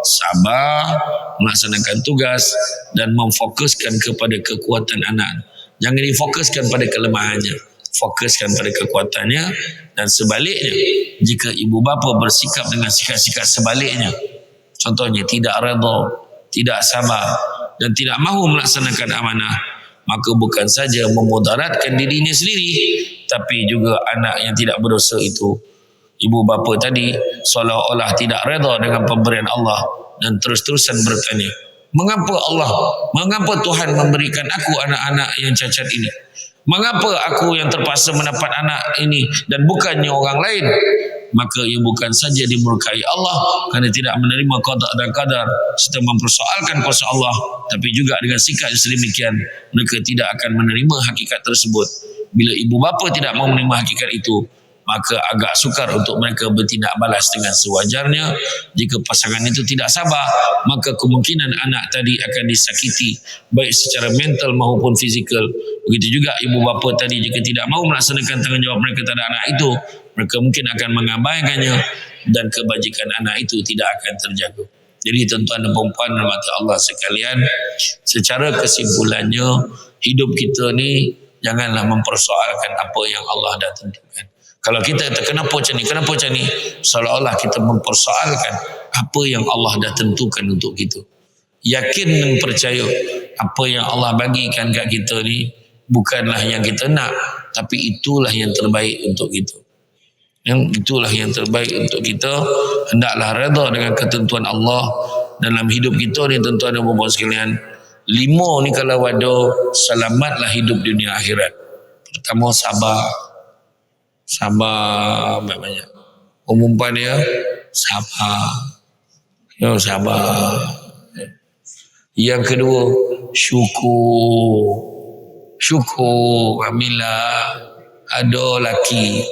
sabar, melaksanakan tugas dan memfokuskan kepada kekuatan anak. Jangan difokuskan pada kelemahannya, fokuskan pada kekuatannya. Dan sebaliknya, jika ibu bapa bersikap dengan sikap-sikap sebaliknya, contohnya tidak redha, tidak sabar dan tidak mahu melaksanakan amanah, maka bukan saja memudaratkan dirinya sendiri, tapi juga anak yang tidak berdosa itu. Ibu bapa tadi seolah-olah tidak redha dengan pemberian Allah dan terus-terusan bertanya, mengapa Tuhan memberikan aku anak-anak yang cacat ini? Mengapa aku yang terpaksa mendapat anak ini dan bukannya orang lain? Maka ia bukan saja dimurkai Allah kerana tidak menerima qada dan qadar serta mempersoalkan kuasa Allah, tapi juga dengan sikap yang sedemikian mereka tidak akan menerima hakikat tersebut. Bila ibu bapa tidak mahu menerima hakikat itu, maka agak sukar untuk mereka bertindak balas dengan sewajarnya. Jika pasangan itu tidak sabar, maka kemungkinan anak tadi akan disakiti baik secara mental maupun fizikal. Begitu juga ibu bapa tadi, jika tidak mahu melaksanakan tanggungjawab mereka terhadap anak itu, mereka mungkin akan mengabaikannya dan kebajikan anak itu tidak akan terjaga. Jadi tuan-tuan dan puan-puan rahmati Allah sekalian, secara kesimpulannya, hidup kita ni janganlah mempersoalkan apa yang Allah dah tentukan. Kalau kita kata kenapa macam ni, seolah-olah kita mempersoalkan apa yang Allah dah tentukan untuk kita. yakin dan percaya apa yang Allah bagikan kat kita ni bukanlah yang kita nak, tapi itulah yang terbaik untuk kita. Yang itulah yang terbaik untuk kita. Hendaklah redha dengan ketentuan Allah dalam hidup kita ni, tuan-tuan dan puan-puan sekalian. 5 ni kalau ada, selamatlah hidup dunia akhirat. Pertama, sabar. Sabar banyak-banyak. Umumkan dia, sabar. Ya, sabar. Yang kedua, syukur. Syukur. Alhamdulillah ada laki.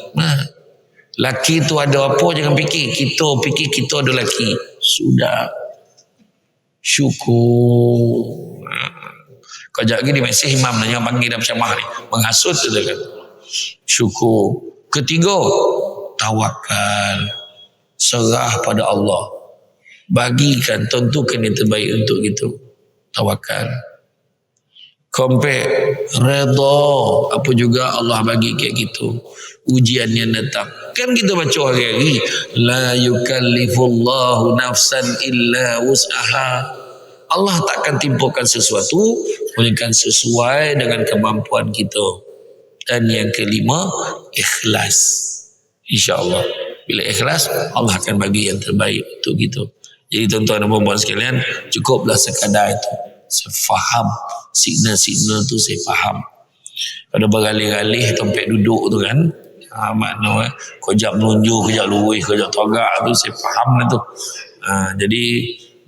Laki tu ada apa jangan fikir. Kita fikir kita ada laki. Sudah. Syukur. Kejap lagi di mesej imam yang panggil dalam syamah ni. Menghasut tu kan. Syukur. Ketiga, tawakal. Serah pada Allah. Bagikan, tentukan yang terbaik untuk kita. Tawakal. Compare, redha apa juga Allah bagi kat kita. Ujian yang datang. Kan kita baca hari-hari, la yukallifullahu nafsan illa wus'aha. Allah takkan timpakan sesuatu melainkan sesuai dengan kemampuan kita. Dan yang kelima, ikhlas. InsyaAllah. Bila ikhlas, Allah akan bagi yang terbaik untuk kita. Jadi tuan-tuan dan puan-puan sekalian, cukuplah sekadar itu. Saya faham signal-signal tu, saya faham. Ada beralih-alih tempat duduk tu kan, makna kejap menunjuk, kejap luwih, kejap tagak tu, saya faham lah tu. Jadi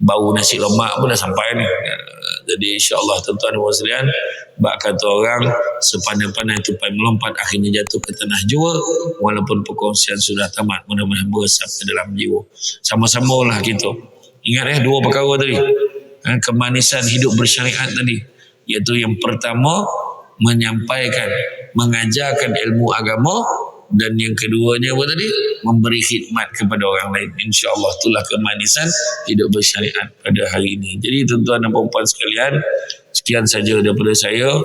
bau nasi lemak pun dah sampai ni. Jadi insyaAllah tuan-tuan dan puan sekalian, bak kata orang, sepandai-pandai tupai melompat akhirnya jatuh ke tanah jua. Walaupun perkongsian sudah tamat, mudah-mudahan beresap ke dalam jiwa. Sama-sama lah kita. Ingat 2 perkara tadi, kemanisan hidup bersyariat tadi, iaitu yang pertama menyampaikan, mengajarkan ilmu agama, dan yang keduanya apa tadi, memberi khidmat kepada orang lain. InsyaAllah itulah kemanisan hidup bersyariat pada hari ini. Jadi tuan-tuan dan puan-puan sekalian, sekian saja daripada saya.